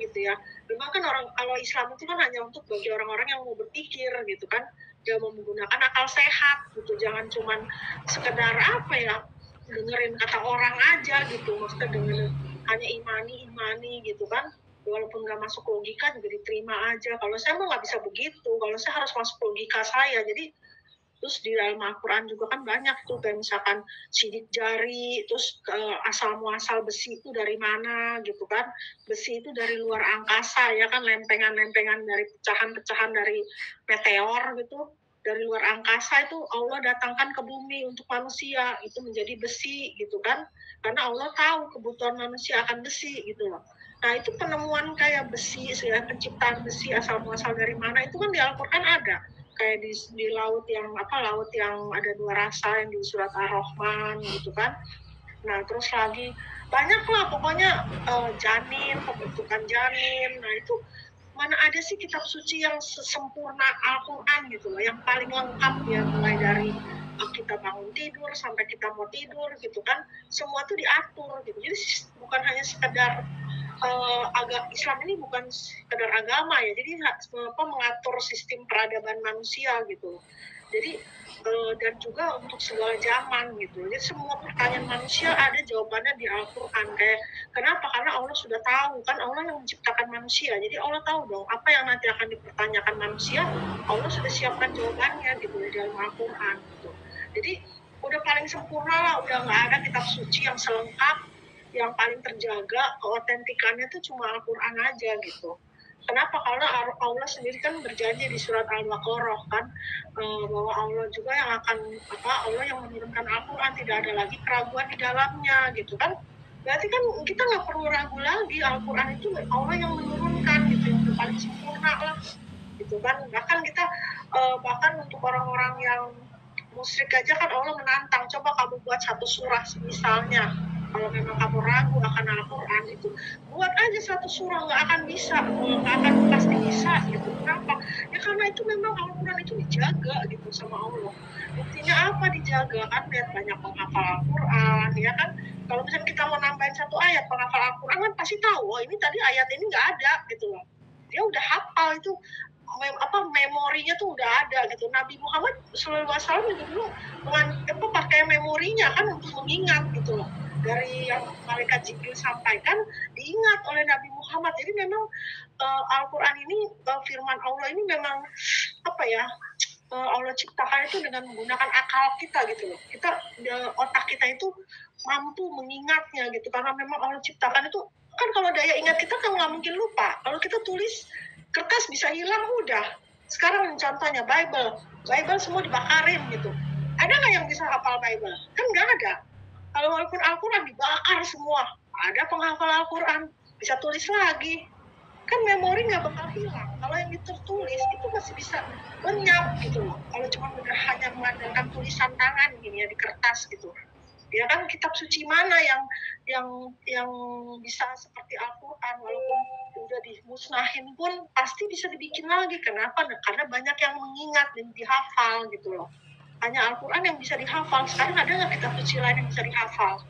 [SPEAKER 2] gitu ya. Memang kan kalau Islam itu kan hanya untuk bagi orang-orang yang mau berpikir gitu kan, dia mau menggunakan akal sehat gitu, jangan cuman sekedar dengerin kata orang aja gitu, maksudnya dengan hanya imani gitu kan, walaupun nggak masuk logika juga diterima aja. Kalau saya mau nggak bisa begitu, kalau saya harus masuk logika saya. Jadi terus di dalam Al-Quran juga kan banyak tuh, kayak misalkan sidik jari, terus asal muasal besi itu dari mana gitu kan. Besi itu dari luar angkasa ya kan, lempengan-lempengan dari pecahan-pecahan dari meteor gitu. dari luar angkasa itu Allah datangkan ke bumi untuk manusia, itu menjadi besi gitu kan, karena Allah tahu kebutuhan manusia akan besi gitu loh. Nah itu penemuan kayak besi, penciptaan besi asal muasal dari mana itu kan di Al-Quran ada, kayak di laut yang ada dua rasa yang di surat Ar-Rahman gitu kan. Nah terus lagi banyak lah pokoknya janin, pembentukan janin. Nah itu mana ada sih kitab suci yang sesempurna Al-Quran gitu loh, yang paling lengkap ya, mulai dari kita bangun tidur sampai kita mau tidur gitu kan, semua tuh diatur gitu. Jadi bukan hanya sekedar Islam ini bukan sekedar agama ya, jadi mengatur sistem peradaban manusia gitu. Jadi dan juga untuk segala zaman gitu. Jadi semua pertanyaan manusia ada jawabannya di Al-Quran. Kayak kenapa? Karena Allah sudah tahu, kan Allah yang menciptakan manusia. Jadi Allah tahu dong apa yang nanti akan dipertanyakan manusia. Allah sudah siapkan jawabannya gitu di dalam Al-Quran gitu. Jadi udah paling sempurna lah, udah nggak ada kitab suci yang selengkap, yang paling terjaga keotentikannya tuh cuma Al-Quran aja gitu. Kenapa? Karena Allah sendiri kan berjanji di surat Al-Baqarah kan, bahwa Allah juga yang akan Allah yang menurunkan Al-Quran, tidak ada lagi keraguan di dalamnya gitu kan. Berarti kan kita nggak perlu ragu lagi, Al-Quran itu Allah yang menurunkan gitu, yang paling sempurna lah gitu kan. Bahkan kita bahkan untuk orang-orang yang musyrik aja kan Allah menantang, coba kamu buat satu surah misalnya, kalau memang kamu ragu akan Al-Quran itu buat aja satu surah, nggak akan bisa, nggak akan pasti bisa gitu. Kenapa? Ya karena itu memang Al-Quran itu dijaga gitu sama Allah. Buktinya apa dijaga? Kan lihat banyak penghafal Al-Quran ya kan. Kalau misalnya kita mau nambahin satu ayat, penghafal Al-Quran kan pasti tahu, oh ini tadi ayat ini nggak ada gitu loh. Dia udah hafal itu, memorinya tuh udah ada gitu. Nabi Muhammad SAW juga dulu pakai memorinya kan untuk mengingat gitu loh. Dari yang malaikat Jibril sampaikan diingat oleh Nabi Muhammad. Jadi memang Al-Quran ini, firman Allah ini memang Allah ciptakan itu dengan menggunakan akal kita gitu loh. Otak kita itu mampu mengingatnya gitu, karena memang Allah ciptakan itu kan, kalau daya ingat kita kan nggak mungkin lupa. Kalau kita tulis kertas bisa hilang udah. Sekarang contohnya Bible semua dibakarin gitu. Ada nggak yang bisa hafal Bible? Kan nggak ada. Kalau walaupun Al-Quran dibakar semua, ada penghafal Al-Quran, bisa tulis lagi. Kan memori nggak bakal hilang. Kalau yang tertulis itu masih bisa lenyap gitu loh. Kalau cuma hanya mengandalkan tulisan tangan gini ya di kertas gitu. Ya kan kitab suci mana yang bisa seperti Al-Quran, walaupun udah dimusnahin pun pasti bisa dibikin lagi. Kenapa? Karena banyak yang mengingat dan dihafal gitu loh. Hanya Al-Quran yang bisa dihafal. Sekarang ada nggak kitab suci lain yang bisa dihafal?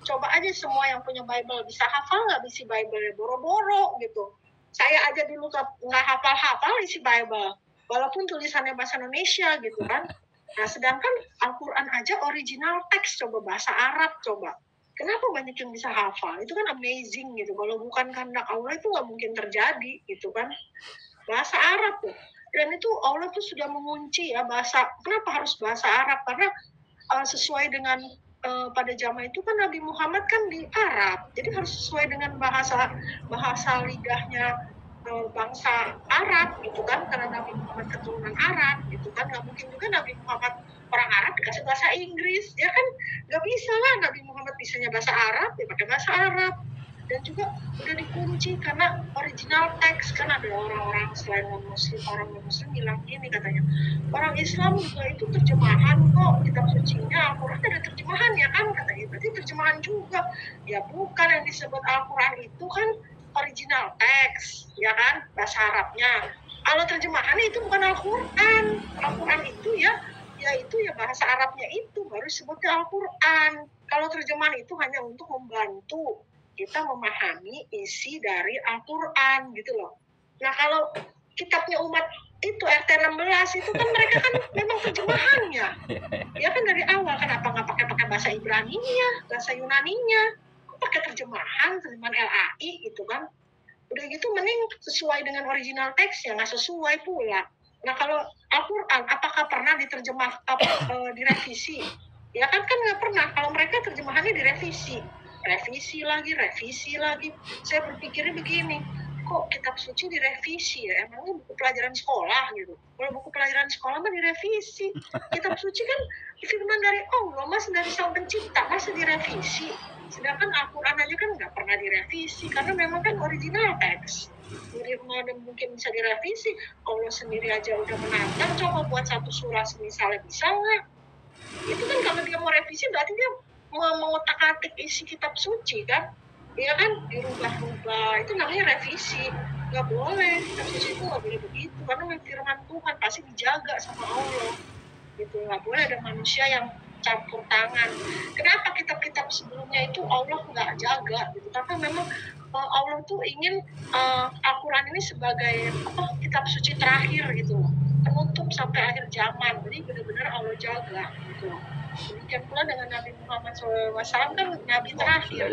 [SPEAKER 2] Coba aja semua yang punya Bible bisa hafal nggak isi Bible? Boro-boro gitu. Saya aja dulu nggak hafal isi Bible, walaupun tulisannya bahasa Indonesia gitu kan. Nah, sedangkan Al-Quran aja original teks, coba bahasa Arab coba. Kenapa banyak yang bisa hafal? Itu kan amazing gitu. Kalau bukan kehendak Allah itu nggak mungkin terjadi gitu kan. Bahasa Arab tuh. Dan itu Allah tuh sudah mengunci ya bahasa. Kenapa harus bahasa Arab? Karena sesuai dengan pada zaman itu kan Nabi Muhammad kan di Arab, jadi harus sesuai dengan bahasa lidahnya bangsa Arab gitu kan, karena Nabi Muhammad keturunan Arab gitu kan. Nggak mungkin juga Nabi Muhammad orang Arab dikasih bahasa Inggris, ya kan nggak bisa lah. Nabi Muhammad bisanya bahasa Arab, ya pakai bahasa Arab. Dan juga udah dikunci karena original teks. Kan ada orang-orang selain non-muslim, orang non-muslim bilang gini katanya, orang Islam juga itu terjemahan kok, kitab sucinya Al-Quran ada terjemahan ya kan, katanya. Berarti terjemahan juga. Ya bukan, yang disebut Al-Quran itu kan original teks ya kan, bahasa Arabnya. Kalau terjemahan itu bukan Al-Quran. Al-Quran itu ya bahasa Arabnya itu baru disebutnya Al-Quran. Kalau terjemahan itu hanya untuk membantu kita memahami isi dari Al-Quran gitu loh. Nah kalau kitabnya umat itu RT 16 itu kan mereka kan memang terjemahannya. Ya kan dari awal kenapa nggak pakai bahasa Ibraninya, bahasa Yunaninya, kok pakai terjemahan LAI gitu kan. Udah gitu mending sesuai dengan original teksnya, nggak sesuai pula. Nah kalau Al-Quran apakah pernah diterjemah direvisi? Ya kan nggak pernah. Kalau mereka terjemahannya direvisi. Revisi lagi. Saya berpikirnya begini, kok kitab suci direvisi ya, emangnya buku pelajaran sekolah gitu. Kalau buku pelajaran sekolah mah direvisi, kitab suci kan firman dari Allah, mas dari sang pencipta, masa direvisi. Sedangkan Al-Quran aja kan nggak pernah direvisi karena memang kan original teks. Jadi mana mungkin bisa direvisi. Allah sendiri aja udah menantang, coba buat satu surah misalnya, bisa nggak? Itu kan kalau dia mau revisi berarti dia mau mengotak-atik isi kitab suci kan. Dia kan dirubah-rubah, itu namanya revisi. Nggak boleh, kitab suci itu nggak boleh begitu karena firman Tuhan pasti dijaga sama Allah gitu. Nggak boleh ada manusia yang campur tangan. Kenapa kitab-kitab sebelumnya itu Allah nggak jaga gitu, karena memang Allah tuh ingin Al-Quran ini sebagai kitab suci terakhir gitu, penutup sampai akhir zaman. Jadi benar-benar Allah jaga gitu. Demikian pula dengan Nabi Muhammad SAW kan Nabi terakhir,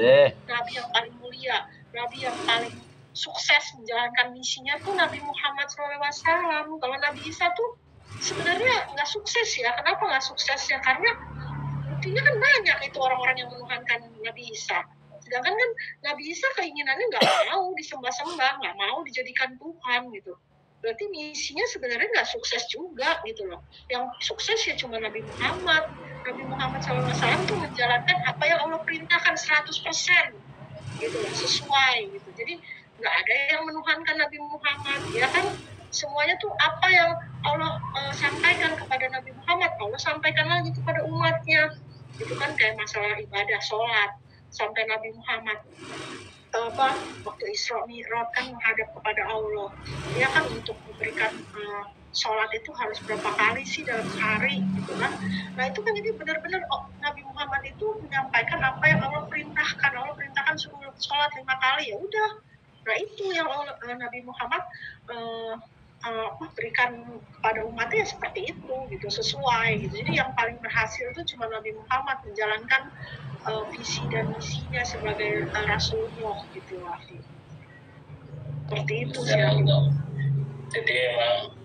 [SPEAKER 2] Nabi yang paling mulia, Nabi yang paling sukses menjalankan misinya tuh Nabi Muhammad SAW. Kalau Nabi Isa tuh sebenarnya nggak sukses ya. Kenapa nggak sukses ya? Karena buktinya kan banyak itu orang-orang yang menuhankan Nabi Isa. Sedangkan kan Nabi Isa keinginannya nggak mau disembah-sembah, nggak mau dijadikan Tuhan gitu. Berarti misinya sebenarnya nggak sukses juga gitu loh. Yang sukses ya cuma Nabi Muhammad. Nabi Muhammad SAW itu menjalankan apa yang Allah perintahkan 100% gitu loh, sesuai gitu. Jadi nggak ada yang menuhankan Nabi Muhammad ya kan. Semuanya tuh apa yang Allah sampaikan kepada Nabi Muhammad, Allah sampaikan lagi kepada umatnya. Itu kan kayak masalah ibadah, sholat. Sampai Nabi Muhammad waktu Isra Mi'raj kan menghadap kepada Allah. Dia kan untuk memberikan sholat itu harus berapa kali sih dalam sehari gitu kan. Nah itu kan jadi benar-benar Nabi Muhammad itu menyampaikan apa yang Allah perintahkan. Allah perintahkan suruh sholat 5 kali, ya udah. Nah itu yang Nabi Muhammad berikan kepada umatnya seperti itu gitu, sesuai gitu. Jadi yang paling berhasil itu cuma Nabi Muhammad menjalankan visi dan misinya sebagai Rasulullah gitu lah. Seperti itu sih.
[SPEAKER 3] Jadi emang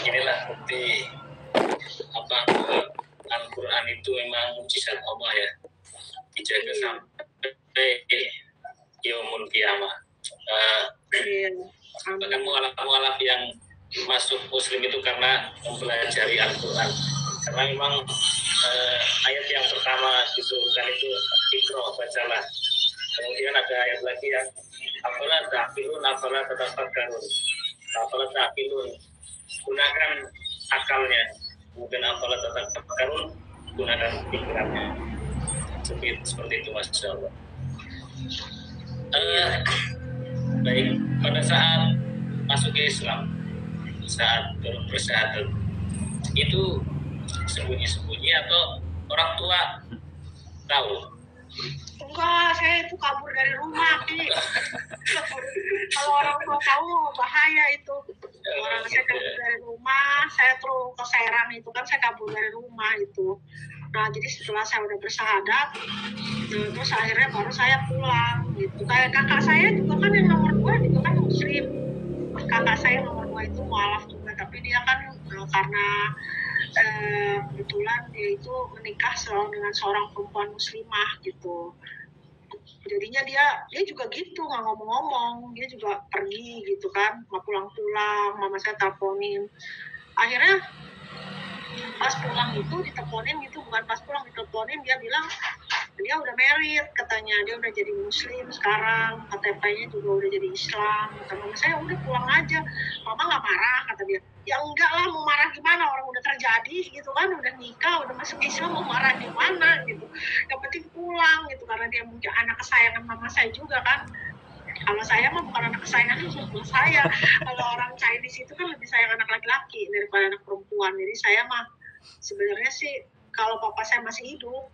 [SPEAKER 3] inilah bukti apa Al-Quran itu memang mujizat Allah ya, dijaga sampai yaumul qiyamah. Bahkan mualaf-mualaf yang masuk Muslim itu karena mempelajari Al-Quran, karena memang ayat yang pertama diturunkan itu Iqra, bacalah. Kemudian ada ayat lagi yang afala ta'qilun, afala tatafakkarun, afala ta'qilun, gunakan akalnya. Kemudian afala tatafakkarun, gunakan pikirannya. Seperti itu, Masya Allah. Baik, pada saat masuk ke Islam, saat bersyahadat, itu sembunyi-sembunyi atau orang tua tahu?
[SPEAKER 2] Enggak, saya itu kabur dari rumah, Ki. Kalau orang tua tahu bahaya itu. Orang saya kabur dari rumah, saya terus ke Serang itu kan, saya kabur dari rumah itu. Nah, jadi setelah saya udah bersyahadat, terus akhirnya baru saya pulang gitu. Kayak kakak saya juga kan yang nomor 2 juga kan Muslim. Kakak saya nomor 2 itu mualaf juga, tapi dia kan karena kebetulan dia itu menikah dengan seorang perempuan muslimah gitu. Jadinya dia juga gitu, nggak ngomong-ngomong, dia juga pergi gitu kan, nggak pulang-pulang. Mama saya teleponin, akhirnya pas pulang itu diteleponin gitu, bukan pas pulang diteleponin, dia bilang dia udah married, katanya dia udah jadi Muslim sekarang, KTP-nya juga udah jadi Islam. Kata mama saya, udah pulang aja, mama nggak marah, kata dia. Ya enggak lah, mau marah gimana, orang udah terjadi gitu kan, udah nikah, udah masuk Islam, mau marah gimana gitu. Yang penting pulang gitu, karena dia mungkin anak kesayangan mama saya juga kan. Kalau saya mah bukan anak kesayangan mama saya. Kalau orang Chinese itu kan lebih sayang anak laki-laki daripada anak perempuan. Jadi saya mah sebenarnya sih kalau papa saya masih hidup,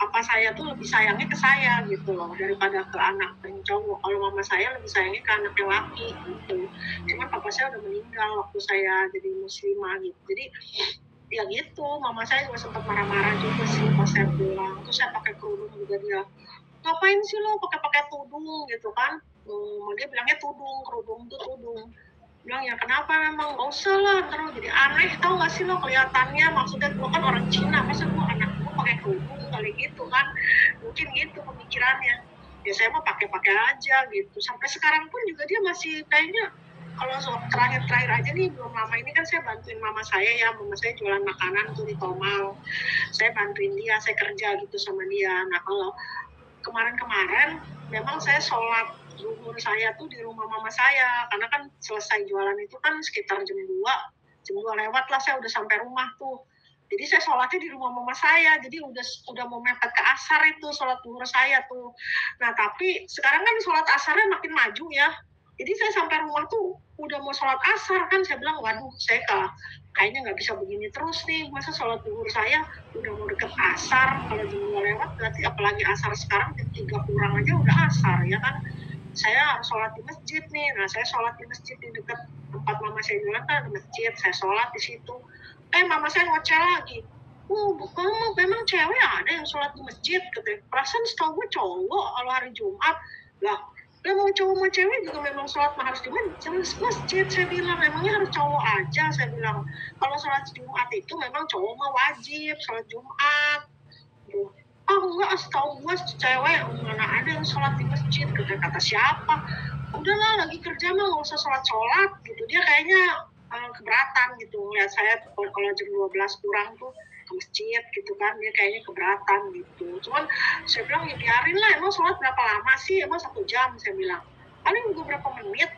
[SPEAKER 2] papa saya tuh lebih sayangnya ke saya gitu loh daripada ke anak yang cowok. Kalau mama saya lebih sayangnya ke anak yang laki gitu. Cuman papa saya udah meninggal waktu saya jadi muslimah gitu. Jadi ya gitu, mama saya juga sempat marah-marah juga sih pas saya pulang. Terus saya pakai kerudung juga, dia ngapain sih lo pakai tudung gitu kan. Dia bilangnya tudung, kerudung tuh tudung. Bilang ya kenapa, memang gak usah lah, terus jadi aneh, tau gak sih lo kelihatannya, maksudnya gue kan orang Cina, masa gue anak gue pakai kerudung kali gitu kan, mungkin gitu pemikirannya. ya saya mau pakai aja gitu. Sampai sekarang pun juga dia masih kayaknya, kalau terakhir aja nih belum lama ini kan saya bantuin mama saya jualan makanan tuh di Tomang, saya bantuin dia, saya kerja gitu sama dia. Nah kalau kemarin memang saya sholat zuhur saya tuh di rumah mama saya, karena kan selesai jualan itu kan sekitar jam 2 lewat lah, saya udah sampai rumah tuh. Jadi saya sholatnya di rumah mama saya, jadi udah mau mepet ke asar itu sholat zuhur saya tuh. Nah tapi sekarang kan sholat asarnya makin maju ya, jadi saya sampai rumah tuh udah mau sholat asar kan, saya bilang waduh saya kayaknya nggak bisa begini terus nih, masa sholat zuhur saya udah mau deket asar, kalau jam 2 lewat berarti apalagi asar sekarang jam 3 kurang aja udah asar ya kan. Saya harus sholat di masjid nih. Nah saya sholat di masjid di dekat tempat mama saya jualan kan ada masjid, saya sholat di situ. Mama saya ngoceh lagi, kamu memang cewek ada yang sholat di masjid, katanya. Perasaan setahu gue cowok kalau hari Jumat lah. Mau cowok mau cewek juga memang sholat harus di masjid, saya bilang. Emangnya harus cowok aja, saya bilang. Kalau sholat Jumat itu memang cowok mah wajib sholat Jumat. Enggak, setahu gue cewek mana ada yang sholat di masjid, kata siapa. Udahlah lagi kerja mah nggak usah sholat gitu. Dia kayaknya keberatan gitu ngeliat saya kalau jam 12 kurang tuh ke masjid gitu kan, dia kayaknya keberatan gitu. Cuman saya bilang ya biarin lah, emang sholat berapa lama sih, emang 1 jam, saya bilang paling beberapa menit.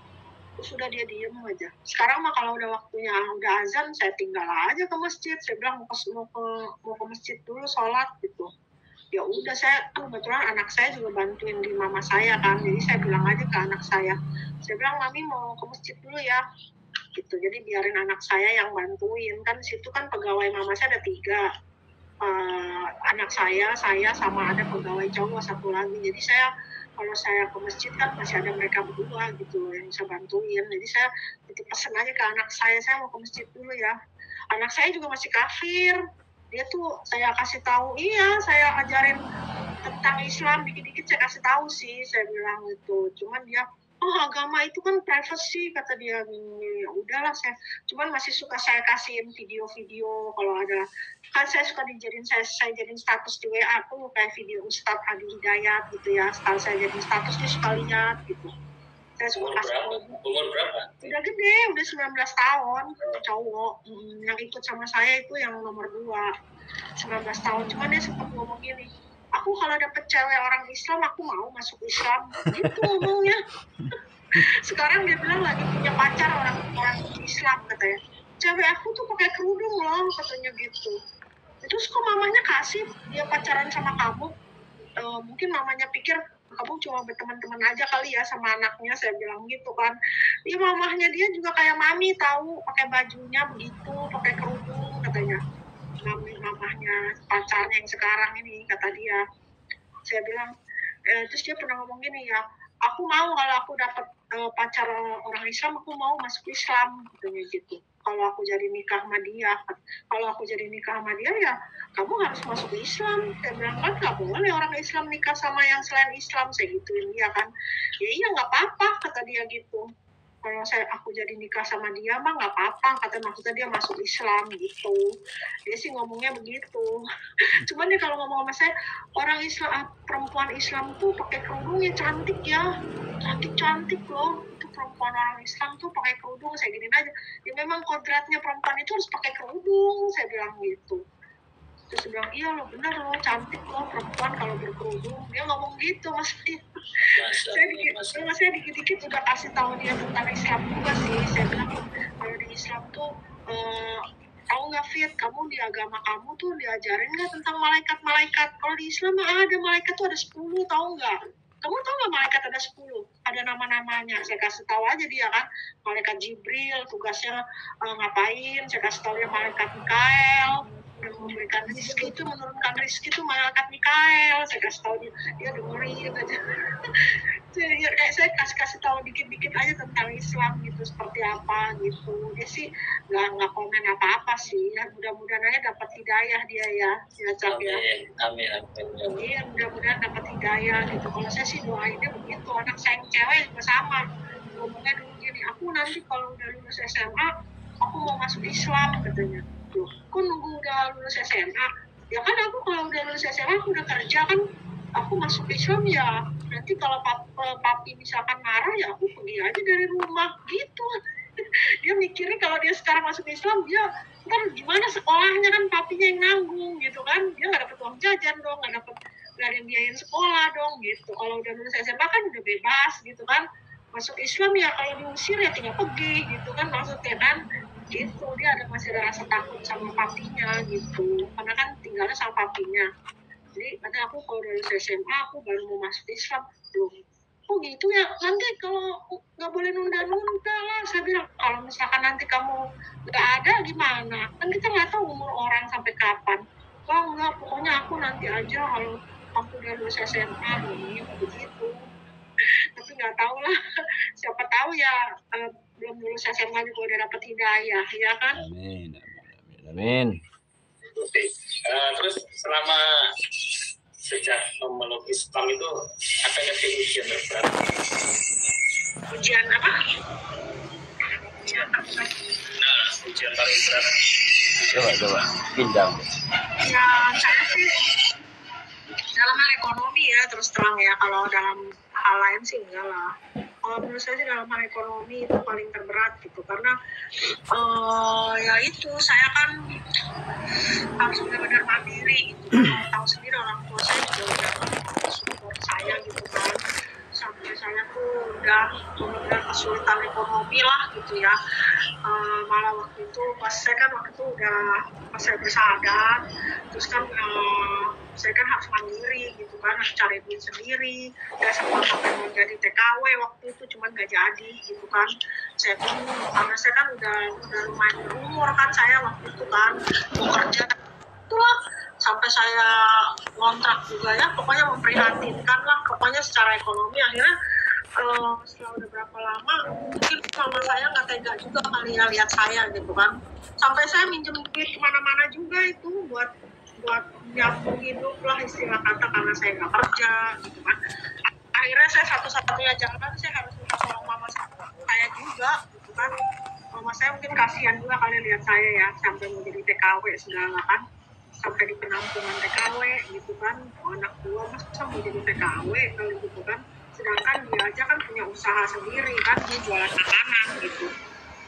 [SPEAKER 2] Terus sudah dia diem aja. Sekarang mah kalau udah waktunya udah azan, saya tinggal aja ke masjid. Saya bilang mau ke masjid dulu sholat gitu. Ya udah, saya kebetulan anak saya juga bantuin di mama saya kan, jadi saya bilang aja ke anak saya bilang mami mau ke masjid dulu ya gitu. Jadi biarin anak saya yang bantuin, kan situ kan pegawai mama saya ada 3, anak saya sama ada pegawai cowok 1 lagi. Jadi saya kalau saya ke masjid kan masih ada mereka berdua gitu yang bisa bantuin. Jadi saya pesen aja ke anak saya mau ke masjid dulu ya. Anak saya juga masih kafir, dia tuh saya kasih tahu, saya ajarin tentang Islam dikit-dikit, saya kasih tahu sih, saya bilang gitu. Cuman dia agama itu kan privacy, kata dia. Ya udahlah, cuman masih suka saya kasihin video-video kalau ada, kan saya suka saya jadiin status di WA tuh kayak video Ustadz Adi Hidayat gitu ya. Setelah saya jadiin status dia suka lihat gitu. Saya suka
[SPEAKER 3] umur berapa?
[SPEAKER 2] Udah gede, udah 19 tahun, cowok. Yang ikut sama saya itu yang nomor 2, 19 tahun. Cuman dia sempat ngomong gini, aku kalau dapet cewek orang Islam, aku mau masuk Islam. Gitu ngomongnya. Sekarang dia bilang lagi punya pacar orang Islam, katanya. Cewek aku tuh pakai kerudung loh, katanya gitu. Terus kok mamanya kasih dia pacaran sama kamu? Mungkin mamanya pikir kamu cuma berteman-teman aja kali ya sama anaknya, saya bilang gitu kan. Iya, mamahnya dia juga kayak mami, tahu, pakai bajunya begitu, pakai kerudung, katanya. Mamahnya pacarnya yang sekarang ini, kata dia. Saya bilang, terus dia pernah ngomong gini ya, aku mau kalau aku dapat pacar orang Islam, aku mau masuk Islam, katanya gitu. Kalau aku jadi nikah sama dia, ya kamu harus masuk Islam. Saya bilang kan nggak boleh orang Islam nikah sama yang selain Islam, saya gituin dia kan. Ya iya nggak apa-apa, kata dia gitu. Kalau aku jadi nikah sama dia mah nggak apa-apa, kata maksudnya dia masuk Islam gitu. Dia sih ngomongnya begitu. Cuman dia kalau ngomong sama saya, orang Islam, perempuan Islam tuh pakai kerudungnya cantik ya, cantik loh. Itu perempuan orang Islam tuh pakai kerudung, saya giniin aja. Ya memang kodratnya perempuan itu harus pakai kerudung, saya bilang gitu. Terus dia bilang, iya loh, bener loh, cantik loh perempuan kalau berkerudung. Dia ngomong gitu, maksudnya. Saya dikit-dikit udah kasih tahu dia tentang Islam juga sih. Saya bilang, kalau di Islam tuh, tahu nggak Fit, kamu di agama kamu tuh diajarin nggak tentang malaikat-malaikat? Kalau di Islam ada malaikat tuh ada 10, tahu nggak? Kamu tahu nggak malaikat ada 10? Ada nama-namanya. Saya kasih tahu aja dia kan. Malaikat Jibril, tugasnya ngapain? Saya kasih tahu dia malaikat Mikael, memberikan rezeki itu, menurunkan rezeki itu malaikat Mikael. Saya kasih tahu dia dengerin aja. Saya kasih tahu dikit-dikit aja tentang Islam gitu, seperti apa gitu. Dia sih nggak komen apa-apa sih. Ya, mudah-mudahan aja dapat hidayah dia ya.
[SPEAKER 3] Amin.
[SPEAKER 2] Iya, mudah-mudahan dapat hidayah gitu. Kalau saya sih doainnya begitu. Anak saya yang cewek juga sama. Ngomongnya dulu gini, aku nanti kalau udah lulus SMA, aku mau masuk Islam, katanya. Tuh, aku nunggu udah lulus SMA. Ya kan aku kalau udah lulus SMA, aku udah kerja kan, aku masuk Islam ya nanti kalau papi misalkan marah ya aku pergi aja dari rumah gitu. Dia mikirnya kalau dia sekarang masuk Islam, dia ntar gimana sekolahnya, kan papinya yang nanggung gitu kan, dia nggak dapet uang jajan dong, nggak ada yang biayain sekolah dong gitu. Kalau udah lulus SMA kan udah bebas gitu kan, masuk Islam ya kalau diusir ya tinggal pergi gitu kan, maksudnya kan gitu. Dia masih ada rasa takut sama papinya gitu, karena kan tinggalnya sama papinya. Jadi nanti aku kalau udah lulus SMA aku baru mau masuk Islam. Belum. Oh gitu ya, nanti kalau nggak boleh nunda-nunda lah. Saya bilang kalau misalkan nanti kamu nggak ada gimana, kan kita nggak tahu umur orang sampai kapan. Oh enggak, pokoknya aku nanti aja kalau aku udah lulus SMA begitu. Tapi nggak tahu lah, siapa tahu ya belum lulus SMA juga udah dapet hidayah ya kan.
[SPEAKER 1] Amin, amin, amin.
[SPEAKER 3] Terus selama sejak memeluk Islam itu ada nggak sih ujian terberat?
[SPEAKER 2] Ujian apa? Ujian apa?
[SPEAKER 3] Nah, ujian paling berat.
[SPEAKER 1] Coba pinjam.
[SPEAKER 2] Ya saya sih dalam hal ekonomi ya, terus terang ya. Kalau dalam hal lain sih enggak lah. Kalau menurut saya sih dalam hal ekonomi itu paling terberat gitu, karena ya itu saya kan harus benar-benar mandiri gitu. Tahu sendiri orang tua saya juga udah support saya gitu kan, sampai saya tuh udah benar-benar kesulitan ekonomi lah gitu ya. Malah waktu itu pas saya udah bersadar, terus kan saya kan harus mandiri gitu kan, harus cari duit sendiri. Ya sempat sampai mau jadi TKW waktu itu, cuman gak jadi gitu kan. Saya bingung karena saya kan udah lumayan berumur kan saya waktu itu kan, mau kerja itulah, sampai saya ngontrak juga ya, pokoknya memprihatinkan lah pokoknya secara ekonomi. Akhirnya setelah udah berapa lama mungkin mama saya nggak tega juga kali ya lihat saya gitu kan, sampai saya minjem duit kemana-mana juga itu buat nyambung hidup lah istilah kata, karena saya nggak kerja gitu kan. Akhirnya saya satu-satunya jalan saya harus minta tolong mama saya juga gitu kan. Mama saya mungkin kasihan juga kali lihat saya ya sampai mau jadi TKW segala kan, sampai di penampungan TKW gitu kan. Anak tua masa mau jadi TKW kali gitu kan, sedangkan dia aja kan punya usaha sendiri kan, dia jualan makanan gitu.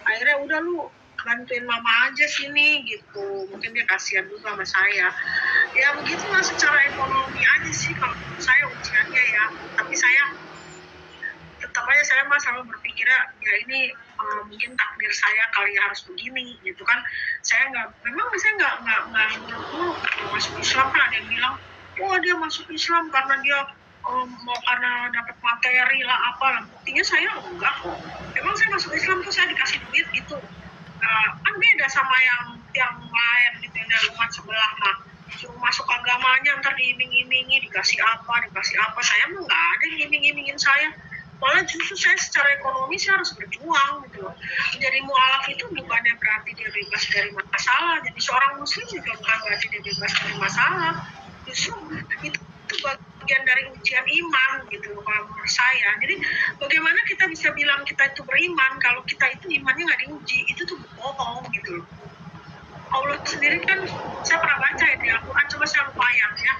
[SPEAKER 2] Akhirnya udah lu bantuin mama aja sini gitu, mungkin dia kasihan juga sama saya. Ya begitulah secara ekonomi aja sih kalau saya ujiannya ya. Tapi saya tetap aja saya selalu berpikirnya ya ini mungkin takdir saya kali harus begini gitu kan. Saya nggak masuk Islam kan, ada yang bilang oh dia masuk Islam karena dia mau karena dapat materi lah apa. Buktinya saya enggak kok. Emang saya masuk Islam tuh saya dikasih duit gitu. Kan beda sama yang lain gitu, yang dari umat sebelah mah suruh masuk agamanya ntar diiming-imingi dikasih apa. Saya mah nggak ada yang iming-imingin saya, malah justru saya secara ekonomi saya harus berjuang gitu loh. Menjadi mu'alaf itu bukannya berarti dia bebas dari masalah, jadi seorang muslim juga bukan berarti dia bebas dari masalah, justru itu bagian dari ujian iman gitu loh kalau menurut saya. Jadi bagaimana kita bisa bilang kita itu beriman kalau kita itu imannya nggak diuji, itu tuh bohong gitu loh. Allah sendiri kan, saya pernah baca ya di Al-Quran, coba saya lupa ayatnya.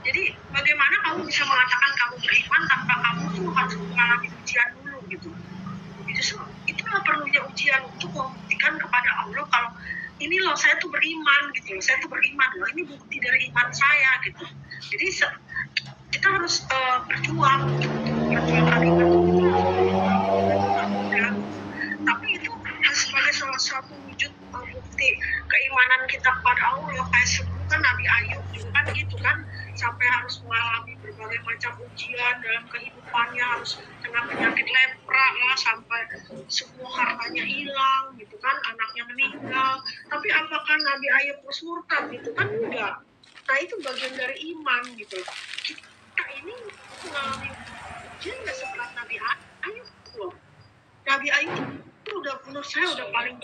[SPEAKER 2] Jadi bagaimana kamu bisa mengatakan kamu beriman tanpa kamu tuh harus mengalami ujian dulu gitu. Itulah perlunya ujian untuk membuktikan kepada Allah kalau ini loh saya tuh beriman gitu loh, saya tuh beriman loh, ini bukti dari iman saya gitu. Jadi kita harus berjuang kalimat itu, tapi itu sebagai salah satu wujud bukti keimanan kita kepada Allah. Kayak sebutkan Nabi Ayub juga kan gitu kan, sampai harus mengalami berbagai macam ujian dalam kehidupannya, harus kena penyakit lepra lah, sampai semua hartanya hilang gitu kan, anaknya meninggal. Tapi apakah Nabi Ayub terus murtad gitu kan? Enggak. Nah itu bagian dari iman gitu. Kita ini mengalami ujian nggak seberat Nabi Ayub loh. Nabi Ayub itu udah, menurut saya udah paling,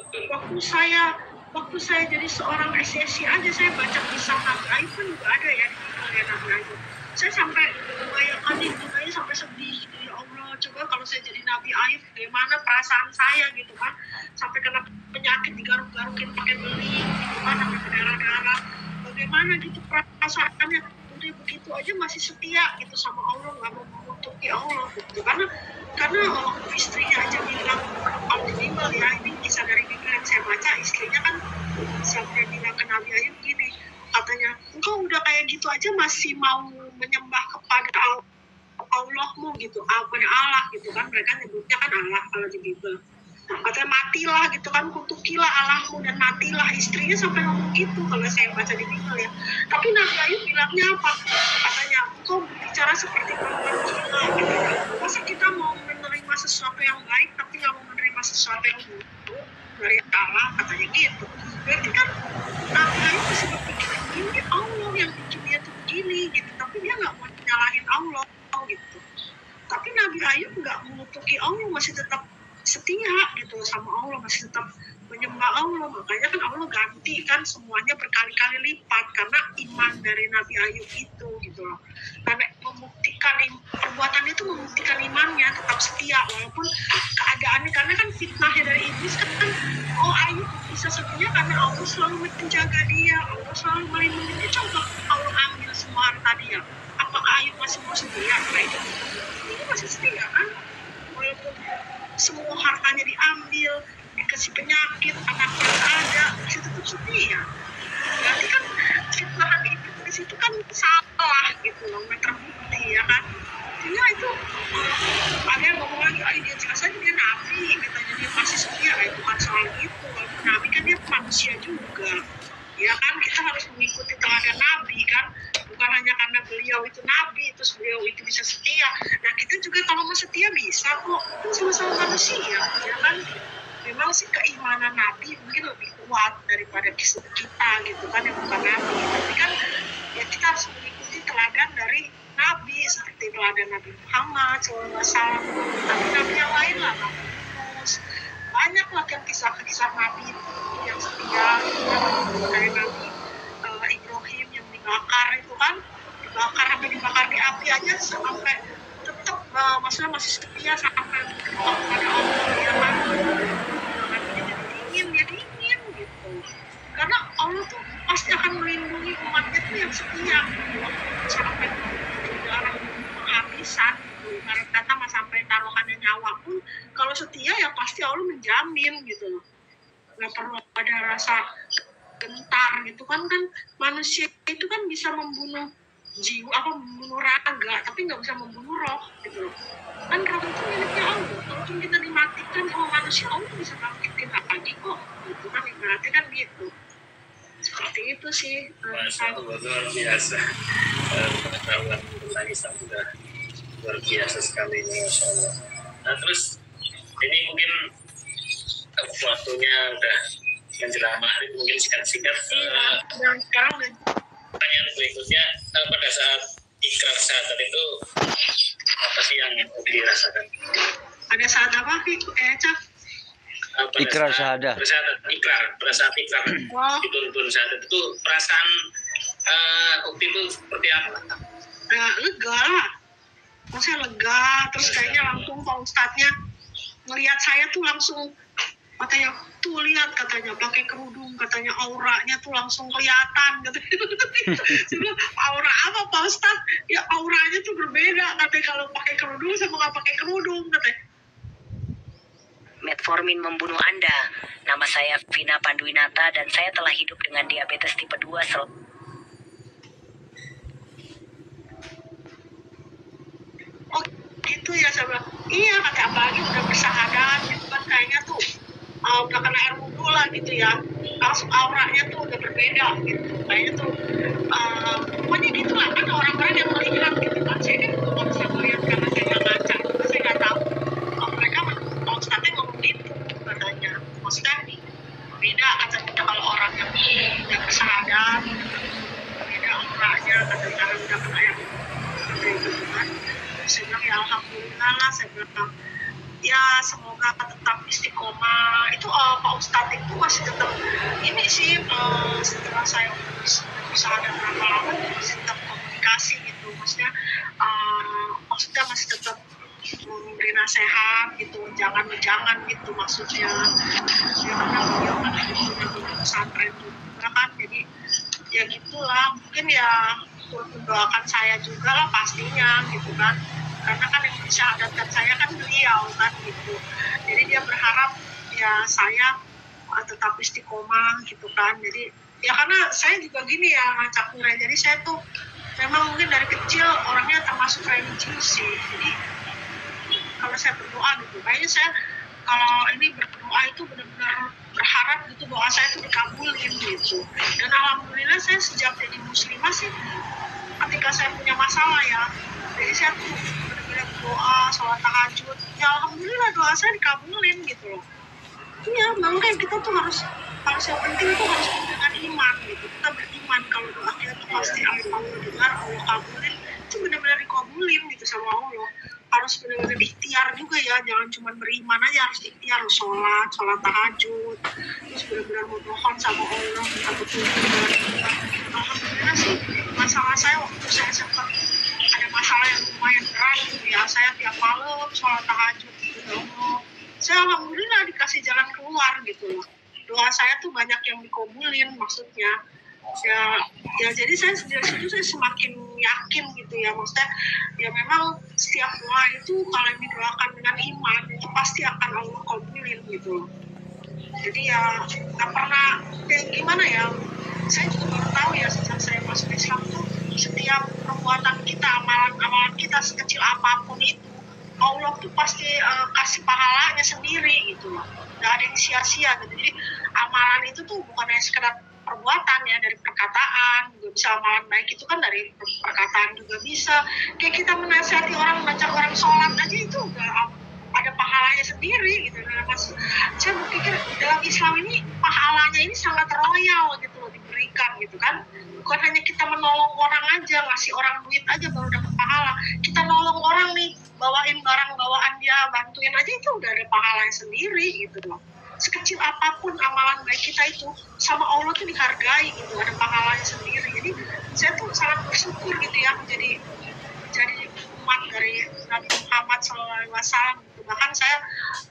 [SPEAKER 2] waktu saya jadi seorang SSI aja saya baca kisah Nabi Ayub kan juga ada ya di Nabi Ayub. Saya sampai membayangkan hidupnya sampai sedih gitu, ya Allah, coba kalau saya jadi Nabi Ayub bagaimana perasaan saya gitu kan, sampai kena penyakit digaruk-garukin pakai beling gitu kan, sampai berdarah-darah, bagaimana gitu perasaannya. Udah begitu aja masih setia gitu sama Allah, nggak mau ngomong mengutuki Allah gitu. Karena istrinya aja bilang di Bible ya, ini kisah dari Bible yang saya baca, istrinya kan sampai bilang ke Nabi Ayub gini, katanya engkau udah kayak gitu aja masih mau menyembah kepada Allahmu gitu, kepada Allah gitu kan, mereka nyebutnya kan Allah kalau di Bible. Katanya matilah gitu kan, kutukilah Allahmu dan matilah. Istrinya sampai ngomong gitu kalau saya baca di Bible ya. Tapi Nabi Ayub bilangnya apa? Katanya engkau bicara seperti perempuan gila gitu. Masa kita mau menerima sesuatu yang baik tapi nggak mau menerima sesuatu yang buruk dari Allah, katanya gitu. Berarti kan Nabi Ayub masih berpikir ini Allah yang bikin dia tuh begini gitu, tapi dia nggak mau nyalahin Allah gitu. Tapi Nabi Ayub nggak mengutuki Allah, masih tetap setia gitu sama Allah, masih tetap menyembah Allah. Makanya kan Allah ganti kan semuanya berkali-kali lipat karena iman dari Nabi Ayub itu gitu loh. Karena membuktikan perbuatan itu membuktikan imannya, tetap setia walaupun keadaannya, karena kan fitnahnya dari iblis kan Ayub bisa setia karena Allah selalu menjaga dia, Allah selalu melindungi dia. Coba Allah ambil semua harta dia, apakah Ayub masih mau setia? Ini masih setia kan, walaupun semua hartanya diambil, dikasih penyakit, anaknya ada, masih tetap setia. Berarti kan fitnahan iblis itu kan salah gitu loh, nggak terbukti ya kan. Sehingga itu ada yang ngomong lagi, dia jelas aja dia nabi, katanya dia masih setia, bukan soal gitu. Walaupun nabi kan dia manusia juga, ya kan, kita harus mengikuti teladan nabi kan. Bukan hanya karena beliau itu nabi, terus beliau itu bisa setia. Nah kita juga kalau mau setia bisa kok, kan sama-sama manusia, ya kan. Memang sih keimanan nabi mungkin lebih kuat daripada kita gitu kan, yang bukan nabi. Tapi kan ya kita harus mengikuti teladan dari nabi, seperti teladan Nabi Muhammad SAW, nabi-nabi yang lain lah, Nabi Yunus. Banyak lah kan kisah-kisah nabi yang setia, kayak Nabi Ibrahim yang dibakar itu kan, dibakar di api aja sampai tetap maksudnya masih setia sampai kepada Allah, ya kan. Dia dingin gitu, karena Allah tuh pasti akan melindungi umatnya tuh yang setia sampai darah penghabisan gitu. Karena kata mas sampai taruhannya nyawa pun kalau setia ya pasti Allah menjamin gitu, nggak perlu ada rasa gentar gitu kan manusia itu kan bisa membunuh jiwa, membunuh raga, tapi nggak bisa membunuh roh gitu loh. Kan roh itu miliknya Allah, kalaupun kita dimatikan sama manusia, Allah bisa bangkitin lagi kok gitu kan, ibaratnya kan gitu. Seperti itu sih.
[SPEAKER 3] Masya Allah, luar biasa. Pengetahuan tentang Islam sudah luar biasa sekali ini, Masya Allah. Nah terus ini mungkin waktunya udah menjelang maghrib, mungkin singkat-singkat.
[SPEAKER 2] Dan sekarang
[SPEAKER 3] pertanyaan berikutnya, pada saat ikrar syahadat itu apa sih yang dirasakan?
[SPEAKER 2] Pada saat apa sih, Cak?
[SPEAKER 1] Ikrar syahadat.
[SPEAKER 3] Pada saat ikrar dituntun syahadat itu perasaan waktu itu seperti apa?
[SPEAKER 2] Lega lah, maksudnya lega. Terus kayaknya langsung Pak Ustadznya ngelihat saya tuh langsung, katanya tuh lihat, katanya pakai kerudung, katanya auranya tuh langsung kelihatan katanya. Aura apa Pak Ustadz? Ya auranya tuh berbeda katanya kalau pakai kerudung sama nggak pakai kerudung katanya.
[SPEAKER 4] Metformin membunuh Anda. Nama saya Vina Panduwinata dan saya telah hidup dengan diabetes tipe 2
[SPEAKER 2] Oh gitu ya, saya bilang iya, katanya apalagi udah bersyahadat gitu kan, kayaknya tuh udah kena air wudhu lah gitu ya, langsung auranya tuh udah berbeda gitu, kayaknya tuh pokoknya gitu lah kan, orang-orang yang melihat gitu kan. Saya kan nggak bisa melihat karena saya nggak ngaca, saya nggak tahu mereka Pak Ustadznya ngomong gitu katanya, maksudnya beda katanya kalau orang yang udah bersyahadat beda auranya katanya, karena udah kena air wudhu gitu kan. Saya bilang ya alhamdulillah lah, saya bilang ya semoga tetap istiqomah. Itu Pak Ustadz itu masih tetap ini sih, setelah saya bisa ada berapa lama masih tetap komunikasi gitu, maksudnya masih tetap memberi nasihat gitu, jangan gitu maksudnya ya, karena beliau kan punya pesantren juga kan, jadi ya gitulah, mungkin ya turut mendoakan saya juga lah pastinya gitu kan, karena kan yang mensyahadatkan saya kan beliau kan gitu. Jadi dia berharap ya saya tetap istiqomah gitu kan. Jadi ya karena saya juga gini ya Cak Nur, jadi saya tuh memang mungkin dari kecil orangnya termasuk religius sih. Jadi kalau saya berdoa gitu, kayaknya saya kalau ini berdoa itu benar-benar berharap gitu doa saya itu dikabulin gitu. Dan alhamdulillah saya sejak jadi muslimah sih, ketika saya punya masalah ya, jadi saya tuh benar-benar berdoa, sholat tahajud, ya alhamdulillah doa saya dikabulin gitu loh. Iya, makanya kita tuh harus yang penting tuh harus dengan iman gitu. Kita beriman kalau doa kita tuh pasti Allah dengar, Allah kabulin, itu benar-benar dikabulin gitu sama Allah. Harus benar-benar ikhtiar juga ya, jangan cuma beriman aja, harus ikhtiar, sholat tahajud, terus benar-benar mohon sama Allah, minta petunjuk dalam hidup. Alhamdulillah sih, masalah saya waktu saya sempat ada masalah yang lumayan berat gitu ya, saya tiap malam sholat tahajud gitu ya Allah. Saya alhamdulillah dikasih jalan keluar gitu loh. Doa saya tuh banyak yang dikabulin maksudnya. Ya jadi saya dari situ saya semakin yakin gitu ya, maksudnya ya memang setiap doa itu kalau yang didoakan dengan iman itu pasti akan Allah kabulin gitu loh. Jadi ya nggak pernah gimana ya, saya juga baru tahu ya sejak saya masuk Islam tuh setiap perbuatan kita, amalan kita sekecil apapun itu Allah tuh pasti kasih pahalanya sendiri gitu loh. Nggak ada yang sia-sia gitu. Jadi amalan itu tuh bukan hanya sekedar perbuatan ya, dari perkataan juga bisa. Amalan baik itu kan dari perkataan juga bisa. Kayak kita menasihati orang, mengajak orang sholat aja itu udah ada pahalanya sendiri gitu. Nah, saya berpikir dalam Islam ini pahalanya ini sangat royal gitu loh, diberikan gitu kan. Bukan hanya kita menolong orang aja, ngasih orang duit aja baru dapat pahala. Kita nolong orang nih, bawain barang bawaan dia, bantuin aja itu udah ada pahalanya sendiri gitu loh. Sekecil apapun amalan baik kita itu sama Allah tuh dihargai gitu, ada pahalanya sendiri. Jadi saya tuh sangat bersyukur gitu ya menjadi umat dari Nabi Muhammad SAW gitu. Bahkan saya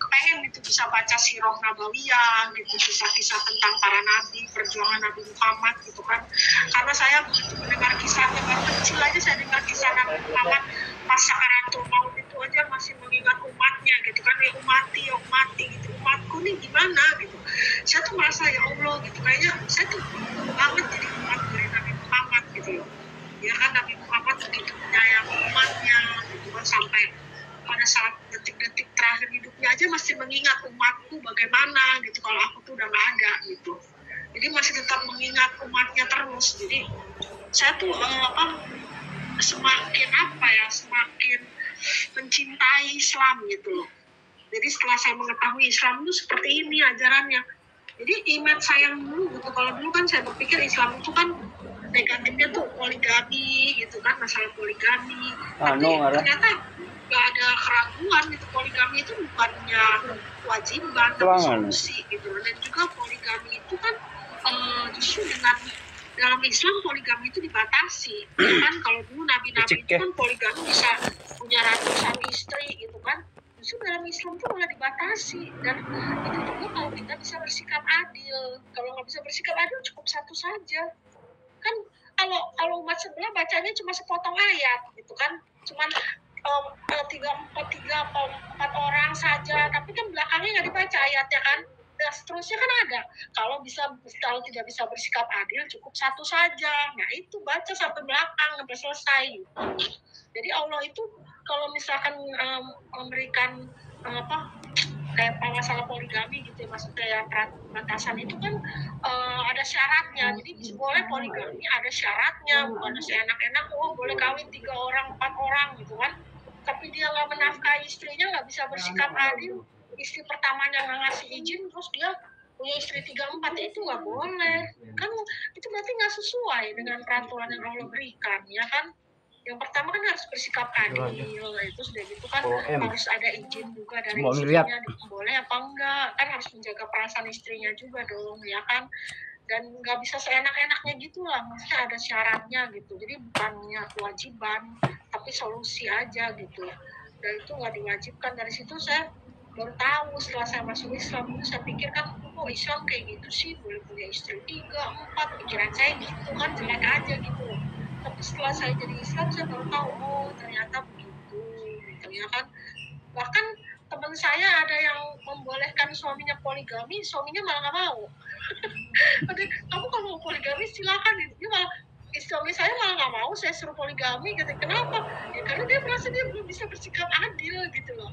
[SPEAKER 2] kepengen gitu bisa baca sirah nabawiyah gitu, kisah-kisah tentang para nabi, perjuangan Nabi Muhammad gitu kan. Karena saya mendengar kisahnya baru kecil aja, saya dengar kisah Nabi Muhammad pas sakaratul maut itu aja masih mengingat umatnya gitu kan, ya umati gitu, umatku nih gimana gitu. Saya tuh merasa ya Allah gitu, kayaknya saya tuh banget jadi umat dari Nabi Muhammad gitu loh. Ya kan Nabi Muhammad begitu menyayangi umatnya gitu kan, sampai pada saat detik-detik terakhir hidupnya aja masih mengingat umatku bagaimana gitu kalau aku tuh udah gak ada gitu. Jadi masih tetap mengingat umatnya terus. Jadi saya tuh semakin mencintai Islam gitu loh. Jadi setelah saya mengetahui Islam itu seperti ini ajarannya, jadi image saya dulu gitu. Kalau dulu kan saya berpikir Islam itu kan negatifnya tuh poligami gitu kan, masalah poligami. Tapi ternyata nggak ada keraguan gitu, poligami itu bukannya kewajiban tapi solusi gitu. Dan juga poligami itu kan justru dengan dalam Islam poligami itu dibatasi kan. Kalau dulu nabi-nabi itu kan poligami bisa punya ratusan istri gitu kan, justru dalam Islam itu malah dibatasi. Dan itu juga kalau kita bisa bersikap adil. Kalau nggak bisa bersikap adil cukup satu saja kan. Kalau umat sebelah bacanya cuma sepotong ayat gitu kan, cuma 4 orang saja, tapi kan belakangnya nggak dibaca ayatnya kan. Dan seterusnya kan ada, kalau tidak bisa bersikap adil cukup satu saja. Nah itu baca sampai belakang sampai selesai. Jadi Allah itu kalau misalkan memberikan kayak masalah poligami gitu ya, maksudnya yang batasan itu kan ada syaratnya. Jadi boleh poligami ada syaratnya, bukan seenak-enak boleh kawin 3 orang 4 orang gitu kan, tapi dia nggak menafkahi istrinya, nggak bisa bersikap adil, istri pertamanya nggak ngasih izin terus dia punya istri 3-4, itu nggak boleh kan. Itu berarti nggak sesuai dengan peraturan yang Allah berikan ya kan. Yang pertama kan harus bersikap adil, itu sudah gitu kan harus ada izin juga dari istrinya, boleh apa enggak kan, harus menjaga perasaan istrinya juga dong ya kan. Dan nggak bisa seenak-enaknya gitu lah, maksudnya ada syaratnya gitu. Jadi bukannya kewajiban tapi solusi aja gitu. Dan itu nggak diwajibkan. Dari situ saya baru tahu setelah saya masuk Islam. Saya pikir kan Islam kayak gitu sih, boleh punya istri 3-4, pikiran saya gitu kan, jelek aja gitu. Tapi setelah saya jadi Islam saya baru tahu ternyata begitu. ya kan. Bahkan teman saya ada yang membolehkan suaminya poligami, suaminya malah nggak mau. Kamu kalau mau poligami silakan, dia malah suami saya malah nggak mau saya suruh poligami. Kenapa? Ya karena dia merasa dia belum bisa bersikap adil gitu loh.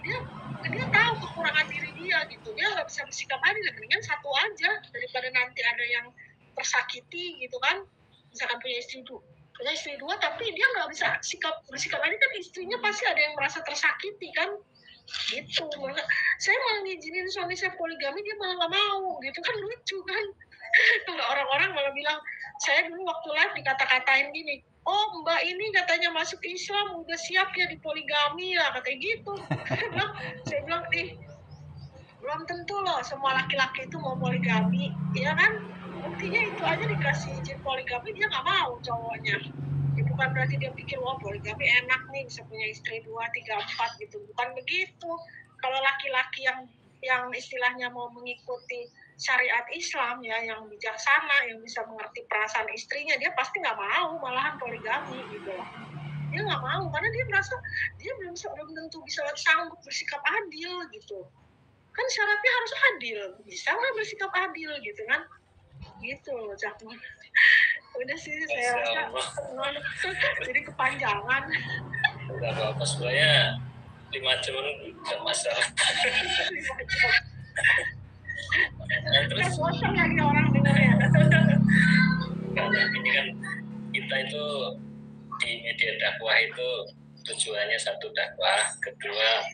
[SPEAKER 2] Dia tahu kekurangan diri dia gitu, dia nggak bisa bersikap adil, mendingan satu aja daripada nanti ada yang tersakiti gitu kan. Misalkan punya istri dua tapi dia nggak bisa bersikap adil, kan istrinya pasti ada yang merasa tersakiti kan gitu. Saya malah ngizinin suami saya poligami, dia malah nggak mau gitu kan, lucu kan. Kalau orang-orang malah bilang, saya dulu waktu live dikata-katain gini, oh mbak ini katanya masuk Islam udah siap ya di poligami ya, katanya gitu. Saya bilang belum tentu loh semua laki-laki itu mau poligami, ya kan. Buktinya itu aja dikasih izin poligami dia nggak mau cowoknya. Ya, bukan berarti dia pikir wah poligami enak nih bisa punya istri 2, 3, 4 gitu, bukan begitu. Kalau laki-laki yang istilahnya mau mengikuti syariat Islam ya, yang bijaksana, yang bisa mengerti perasaan istrinya, dia pasti nggak mau malahan poligami gitu loh. Dia nggak mau karena dia merasa dia belum tentu bisa sanggup bersikap adil gitu kan. Syaratnya harus adil, bisa nggak bersikap adil gitu kan, gitu loh Cakman. Udah sih saya rasa jadi kepanjangan.
[SPEAKER 3] Nggak apa-apa, sebenarnya 5 jam nggak masalah.
[SPEAKER 2] Terus bosan lagi orang dengarnya.
[SPEAKER 3] Karena ini kan kita itu di media dakwah itu tujuannya satu, dakwah, kedua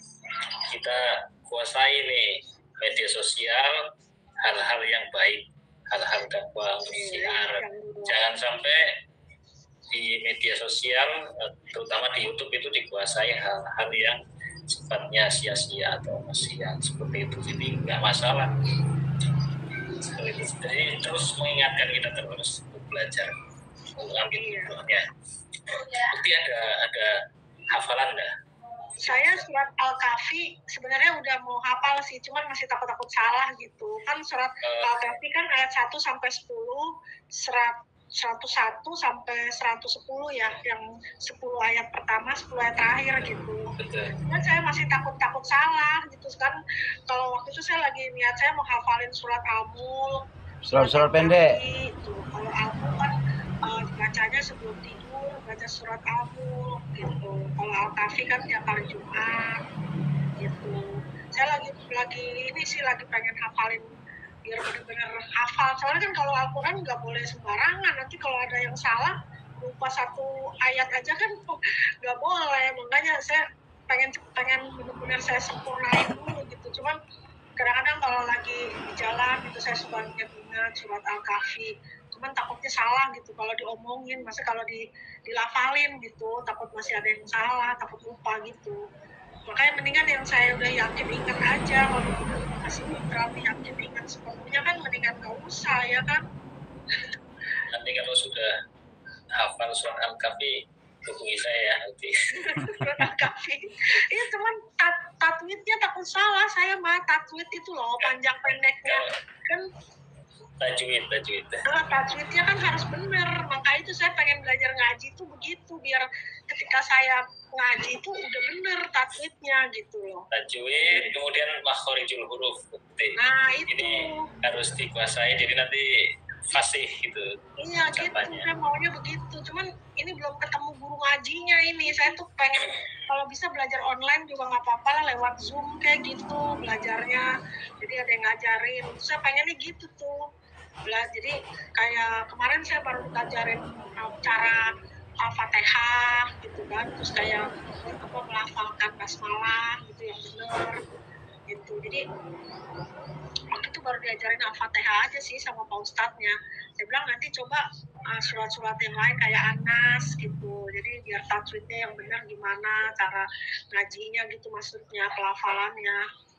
[SPEAKER 3] kita kuasai nih media sosial, hal-hal yang baik, hal-hal dakwah untuk siar. Jangan sampai di media sosial, terutama di YouTube itu dikuasai hal-hal yang sifatnya sia-sia atau maksiat seperti itu. Jadi nggak masalah. Jadi terus mengingatkan kita terus untuk belajar, mengambil hikmahnya. Bukti ada hafalan nggak?
[SPEAKER 2] Saya surat Al-Kahfi sebenarnya udah mau hafal sih, cuman masih takut-takut salah gitu. Kan surat Al-Kahfi kan ayat 1 sampai 10, 101 sampai 110 ya, yang 10 ayat pertama, 10 ayat terakhir gitu. Dan saya masih takut salah gitu kan. Kalau waktu itu saya lagi niat saya mau hafalin surat Al-Mulk,
[SPEAKER 1] surat pendek.
[SPEAKER 2] Gitu. Kalau Al-Mulk kan dibacanya sebelum tidur, baca surat Al-Mulk gitu. Kalau Al-Kahfi kan tiap hari Jumat gitu. Saya lagi ini sih lagi pengen hafalin biar benar-benar hafal. Soalnya kan kalau Al-Quran nggak boleh sembarangan. Nanti kalau ada yang salah lupa satu ayat aja kan nggak boleh. Makanya saya pengen benar-benar saya sempurnain dulu gitu. Cuman kadang-kadang kalau lagi di jalan gitu saya suka ingat surat Al-Kahfi. Cuman takutnya salah gitu kalau diomongin, masa kalau dilafalin gitu takut masih ada yang salah, takut lupa gitu. Makanya mendingan yang saya udah yakin ingat aja. Kalau masih belum terlalu yakin ingat sepenuhnya kan mendingan gak usah ya kan.
[SPEAKER 3] Nanti kalau sudah hafal surat Al-Kahfi hubungi saya nanti.
[SPEAKER 2] Surat Al-Kahfi iya, cuman tatwidnya takut salah. Saya mah tatwid itu loh panjang pendeknya kan.
[SPEAKER 3] Tajwid.
[SPEAKER 2] Tajwidnya kan harus benar, maka itu saya pengen belajar ngaji itu begitu, biar ketika saya ngaji itu udah benar tajwidnya gitu loh.
[SPEAKER 3] Tajwid, kemudian makhorijul huruf.
[SPEAKER 2] Nah itu
[SPEAKER 3] ini harus dikuasai, jadi nanti fasih gitu.
[SPEAKER 2] Iya gitu, saya maunya begitu. Cuman ini belum ketemu guru ngajinya ini. Saya tuh pengen kalau bisa belajar online juga nggak apa-apa lah, lewat Zoom kayak gitu belajarnya. Jadi ada yang ngajarin. Saya pengennya gitu tuh. Jadi kayak kemarin saya baru diajarin cara Al-Fatihah gitu kan. Terus kayak melafalkan basmalah gitu yang benar gitu. Jadi waktu itu baru diajarin Al-Fatihah aja sih sama Pak Ustadznya. Dia bilang nanti coba surat-surat yang lain kayak Anas gitu. Jadi biar tajwidnya yang benar gimana, cara ngajinya gitu, maksudnya pelafalannya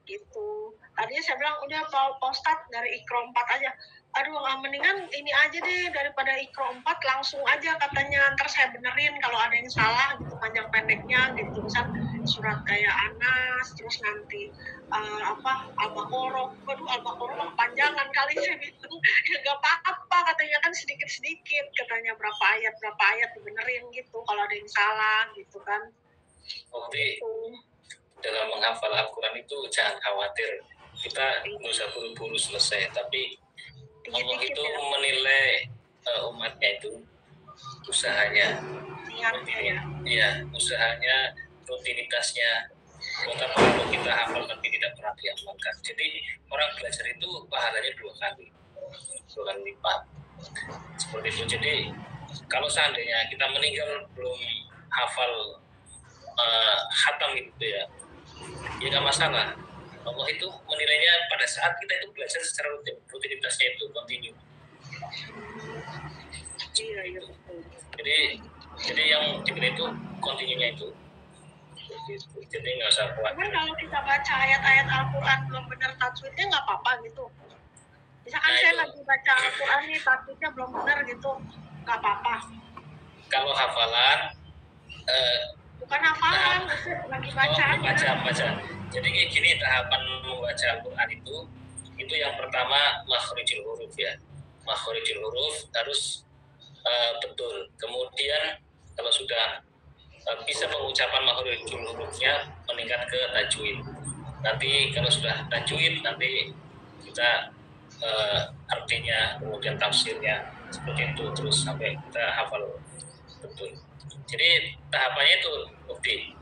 [SPEAKER 2] gitu. Tadinya saya bilang udah Pak Ustadz dari Iqra 4 aja. Aduh mendingan ini aja deh daripada Iqra 4 langsung aja katanya, ntar saya benerin kalau ada yang salah gitu panjang pendeknya gitu. Misal surat kayak Anas, terus nanti Al-Baqarah. Waduh Al-Baqarah kepanjangan kali saya bilang. Ya gak apa-apa katanya, kan sedikit-sedikit katanya, berapa ayat dibenerin gitu kalau ada yang salah gitu kan.
[SPEAKER 3] Ukti dalam menghafal Al-Quran itu jangan khawatir, kita nggak usah buru-buru selesai, tapi Allah itu menilai umatnya itu usahanya, usahanya, rutinitasnya. Betapa kalau kita hafal tapi tidak pernah diamalkan. Jadi orang belajar itu pahalanya 2 kali lipat. Seperti itu. Jadi kalau seandainya kita meninggal belum hafal khatam gitu ya nggak masalah. Allah itu menilainya pada saat kita itu belajar secara rutin, rutinitasnya itu kontinu. Jadi yang diberi itu kontinunya itu. Jadi nggak usah khawatir.
[SPEAKER 2] Cuman kalau kita baca ayat-ayat Al-Quran belum benar tajwidnya nggak apa-apa gitu. Misalkan saya lagi baca Al-Quran nih tajwidnya belum benar gitu, nggak apa-apa.
[SPEAKER 3] Kalau hafalan
[SPEAKER 2] bukan hafalan, lagi baca.
[SPEAKER 3] Jadi kayak gini tahapan membaca Al-Quran itu yang pertama makhrijul huruf ya. Makhrijul huruf harus betul. Kemudian kalau sudah bisa pengucapan makhrijul hurufnya meningkat ke tajwid. Nanti kalau sudah tajwid nanti kita artinya kemudian tafsirnya seperti itu terus sampai kita hafal betul. Jadi tahapannya itu Ukti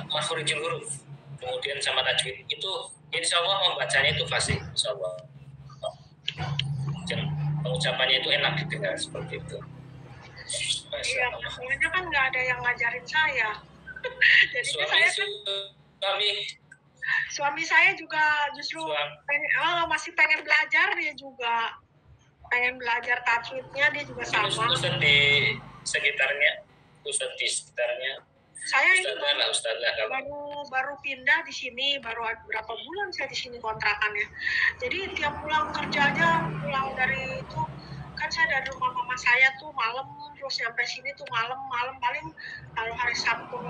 [SPEAKER 3] makhrijul huruf kemudian sama tajwid itu insya Allah membacanya itu fasih, insya Allah. Dan pengucapannya itu enak didengar seperti itu.
[SPEAKER 2] Iya, masalahnya kan nggak ada yang ngajarin saya. Jadi suami saya juga justru masih pengen belajar, dia juga pengen belajar tajwidnya, dia juga sama.
[SPEAKER 3] Ustaz di sekitarnya,
[SPEAKER 2] saya ini baru pindah di sini, baru berapa bulan saya di sini kontrakannya. Jadi tiap pulang kerjanya, pulang dari itu kan saya dari rumah mama saya tuh malam, terus nyampe sini tuh malam paling kalau hari Sabtu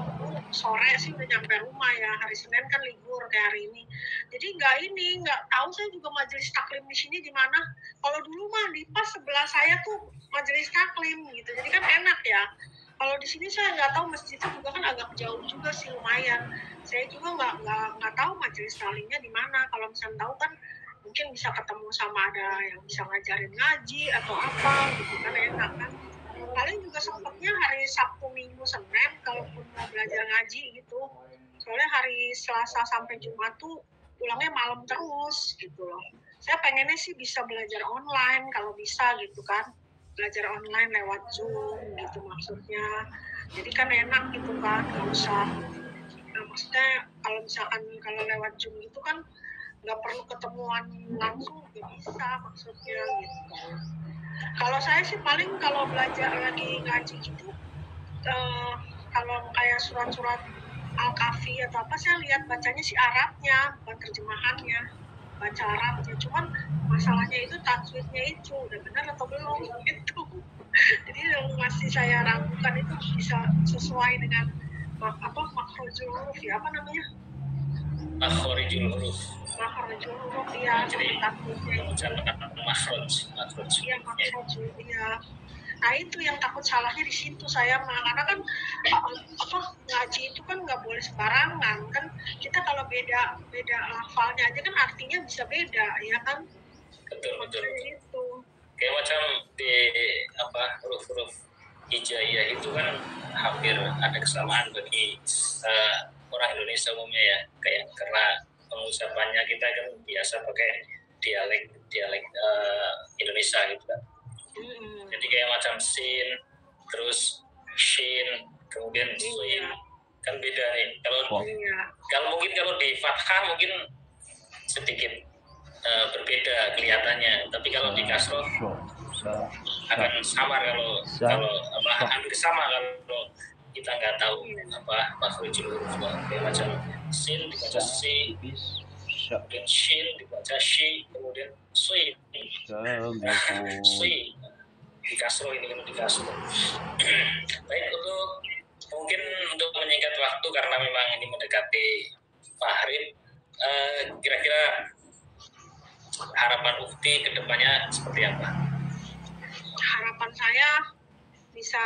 [SPEAKER 2] sore sih udah nyampe rumah ya. Hari Senin kan libur kayak hari ini. Jadi nggak tahu saya juga majelis taklim di sini di mana. Kalau dulu mah di pas sebelah saya tuh majelis taklim gitu. Jadi kan enak ya. Kalau di sini saya nggak tahu, masjidnya juga kan agak jauh juga sih lumayan. Saya juga nggak tahu majelis taklimnya di mana. Kalau misalnya tahu kan mungkin bisa ketemu sama ada yang bisa ngajarin ngaji atau apa gitu kan, enak kan. Paling juga sempatnya hari Sabtu, Minggu, Senin kalaupun mau belajar ngaji gitu. Soalnya hari Selasa sampai Jumat tuh pulangnya malam terus gitu loh. Saya pengennya sih bisa belajar online kalau bisa gitu kan. Belajar online lewat Zoom gitu maksudnya. Jadi kan enak gitu kan, nggak usah. Nah, maksudnya kalau misalkan kalau lewat Zoom gitu kan nggak perlu ketemuan langsung, nggak bisa maksudnya gitu. Kalau saya sih paling kalau belajar lagi ngaji gitu, kalau kayak surat-surat Al-Kahfi atau apa, saya lihat bacanya sih Arabnya, bukan terjemahannya, baca Arabnya. Cuman masalahnya itu tajwidnya itu udah benar atau belum gitu. Jadi yang masih saya ragukan itu bisa sesuai dengan makhrijul huruf ya, apa namanya?
[SPEAKER 3] Makhrijul huruf.
[SPEAKER 2] Makhrijul huruf ya.
[SPEAKER 3] Jadi makhrij.
[SPEAKER 2] Iya, makhrij ya. Nah itu yang takut salahnya di situ saya, karena kan ngaji itu kan nggak boleh sembarangan kan. Kita kalau beda lafalnya aja kan artinya bisa beda ya kan.
[SPEAKER 3] Betul.
[SPEAKER 2] Itu
[SPEAKER 3] kayak macam di huruf-huruf hijaiyah itu kan hampir ada kesamaan bagi orang Indonesia umumnya ya, kayak karena pengucapannya kita kan biasa pakai dialek Indonesia gitu kan. Jadi kayak macam sin, terus shin, kemudian sin, kan beda nih. Kalau mungkin kalau di fathah mungkin sedikit berbeda kelihatannya, tapi kalau di kasroh akan samar kalau hampir sama kalau kita nggak tahu makhrijul hurufnya. Kayak macam sin dibaca si, kemudian shin dibaca shi, kemudian sui di kasroh, ini kan di kasroh. Baik, mungkin untuk menyingkat waktu karena memang ini mendekati maghrib, kira-kira harapan Ukti ke depannya seperti apa?
[SPEAKER 2] Harapan saya bisa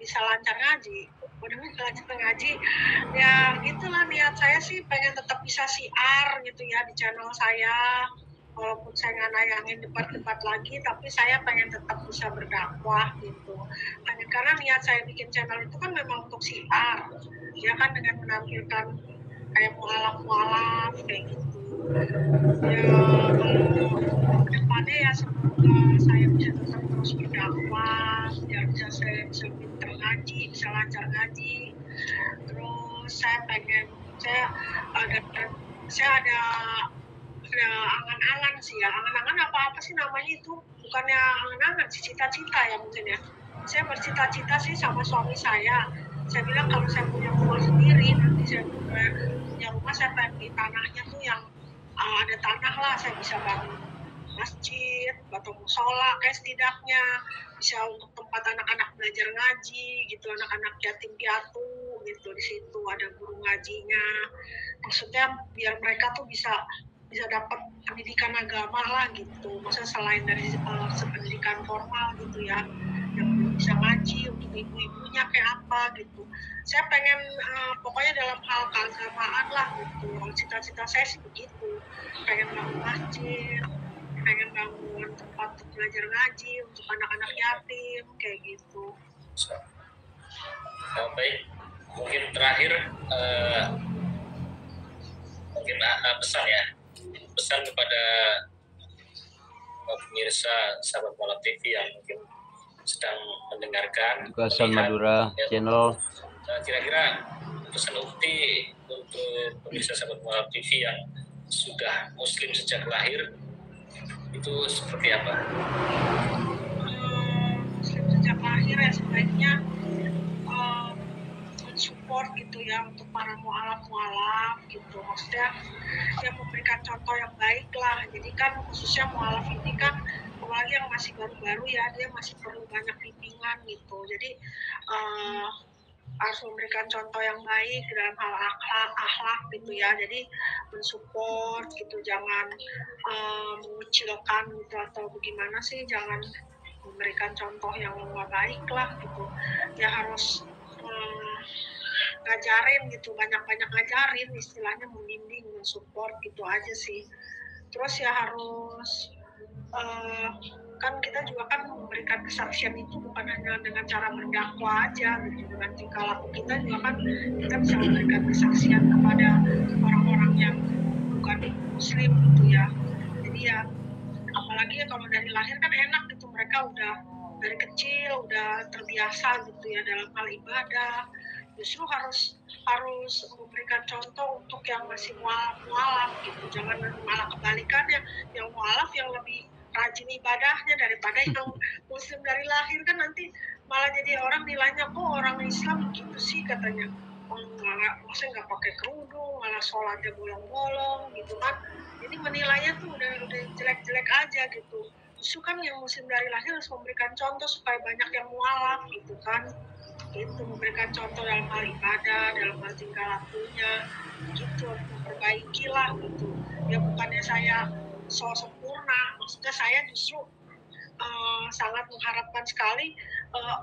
[SPEAKER 2] bisa lancar ngaji. Mudah-mudahan lancar ngaji. Ya gitulah niat saya sih, pengen tetap bisa siar gitu ya di channel saya. Walaupun saya nggak nayangin debat-debat lagi, tapi saya pengen tetap bisa berdakwah gitu. Hanya karena niat saya bikin channel itu kan memang untuk siar, ya kan, dengan menampilkan kayak mualaf-mualaf kayak gitu. Ya kalau kedepannya ya semoga saya bisa tetap terus berdakwah, biar saya bisa pinter ngaji, bisa lancar ngaji. Terus saya pengen, saya ada angan-angan sih ya. Angan-angan apa sih namanya itu, bukannya angan-angan sih, cita-cita ya mungkin ya. Saya bercita-cita sih sama suami saya bilang kalau saya punya rumah sendiri, nanti saya punya rumah, saya pengen di tanahnya tuh yang ada tanah lah, saya bisa bangun masjid atau musola kayak setidaknya bisa untuk tempat anak-anak belajar ngaji gitu, anak-anak yatim piatu gitu, di situ ada guru ngajinya. Maksudnya biar mereka tuh bisa dapat pendidikan agama lah gitu, maksudnya selain dari pendidikan formal gitu ya, yang bisa ngaji untuk ibu-ibunya kayak apa gitu. Saya pengen pokoknya dalam hal keagamaan lah gitu. Cita-cita saya sih begitu, pengen bangun masjid, pengen bangun tempat untuk belajar ngaji untuk anak-anak yatim kayak gitu.
[SPEAKER 3] Baik, mungkin terakhir mungkin pesan kepada pemirsa sahabat Mualaf TV yang mungkin sedang mendengarkan
[SPEAKER 1] Hasan Madura channel.
[SPEAKER 3] Kira-kira pesan ukti untuk pemirsa sahabat Mualaf TV yang sudah muslim sejak lahir itu seperti apa?
[SPEAKER 2] Muslim sejak lahir ya sebaiknya support gitu ya untuk para mualaf gitu, maksudnya ya memberikan contoh yang baik lah. Jadi kan khususnya mualaf ini kan apalagi yang masih baru-baru ya, dia masih perlu banyak bimbingan gitu. Jadi harus memberikan contoh yang baik dalam hal akhlak gitu ya. Jadi mensupport gitu, jangan mengucilkan gitu atau bagaimana sih, jangan memberikan contoh yang nggak baik lah gitu. Ya harus ngajarin gitu, banyak-banyak ngajarin, istilahnya membimbing, mensupport gitu aja sih. Terus ya harus kan kita juga kan memberikan kesaksian itu bukan hanya dengan cara berdakwah aja gitu, dengan tingkah laku kita juga kan kita bisa memberikan kesaksian kepada orang-orang yang bukan muslim gitu ya. Jadi ya apalagi ya kalau dari lahir kan enak gitu, mereka udah dari kecil udah terbiasa gitu ya dalam hal ibadah. Justru harus memberikan contoh untuk yang masih mualaf gitu, jangan malah kebalikannya, yang mualaf yang lebih rajin ibadahnya daripada yang muslim dari lahir, kan nanti malah jadi orang nilainya kok orang Islam gitu sih katanya, maksudnya nggak pakai kerudung, malah sholatnya bolong-bolong gitu kan, jadi menilainya tuh udah jelek-jelek aja gitu. Justru kan yang muslim dari lahir harus memberikan contoh supaya banyak yang mualaf gitu kan, itu memberikan contoh dalam hal ibadah, dalam hal tingkah lakunya gitu, memperbaiki lah gitu ya. Bukannya saya so sempurna, maksudnya saya justru sangat mengharapkan sekali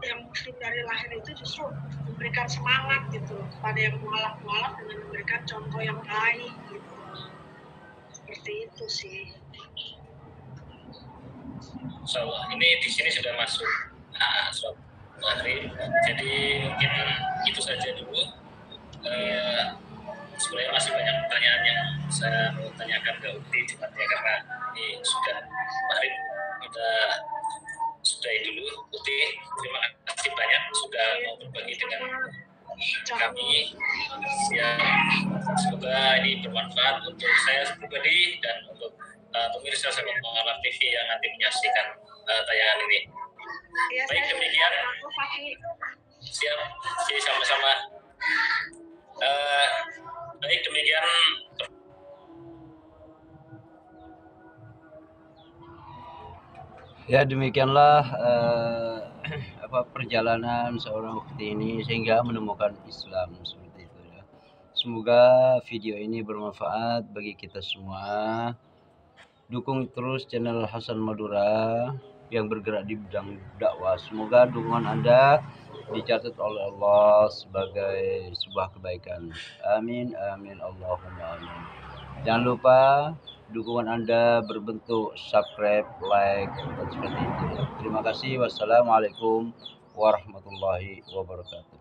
[SPEAKER 2] yang muslim dari lahir itu justru memberikan semangat gitu kepada yang mualaf-mualaf dengan memberikan contoh yang baik gitu. Seperti itu sih.
[SPEAKER 3] Ini di sini sudah masuk jadi mungkin itu saja dulu. Sebenarnya masih banyak pertanyaan yang saya mau tanyakan ke Ukti, cuma ya karena ini sudah maghrib, kita sudahi dulu. Ukti, terima kasih banyak sudah mau berbagi dengan kami. Semoga ini bermanfaat untuk saya pribadi dan untuk pemirsa sahabat Mualaf TV yang nanti menyaksikan tayangan ini.
[SPEAKER 2] Ya,
[SPEAKER 3] baik, demikian. Siap, sama-sama. Baik, demikian.
[SPEAKER 1] Ya demikianlah perjalanan seorang ukti ini sehingga menemukan Islam seperti itu ya. Semoga video ini bermanfaat bagi kita semua. Dukung terus channel Hasan Madura yang bergerak di bidang dakwah. Semoga dukungan Anda dicatat oleh Allah sebagai sebuah kebaikan. Amin, amin, Allahumma amin. Jangan lupa dukungan Anda berbentuk subscribe, like, dan seperti itu. Terima kasih. Wassalamualaikum warahmatullahi wabarakatuh.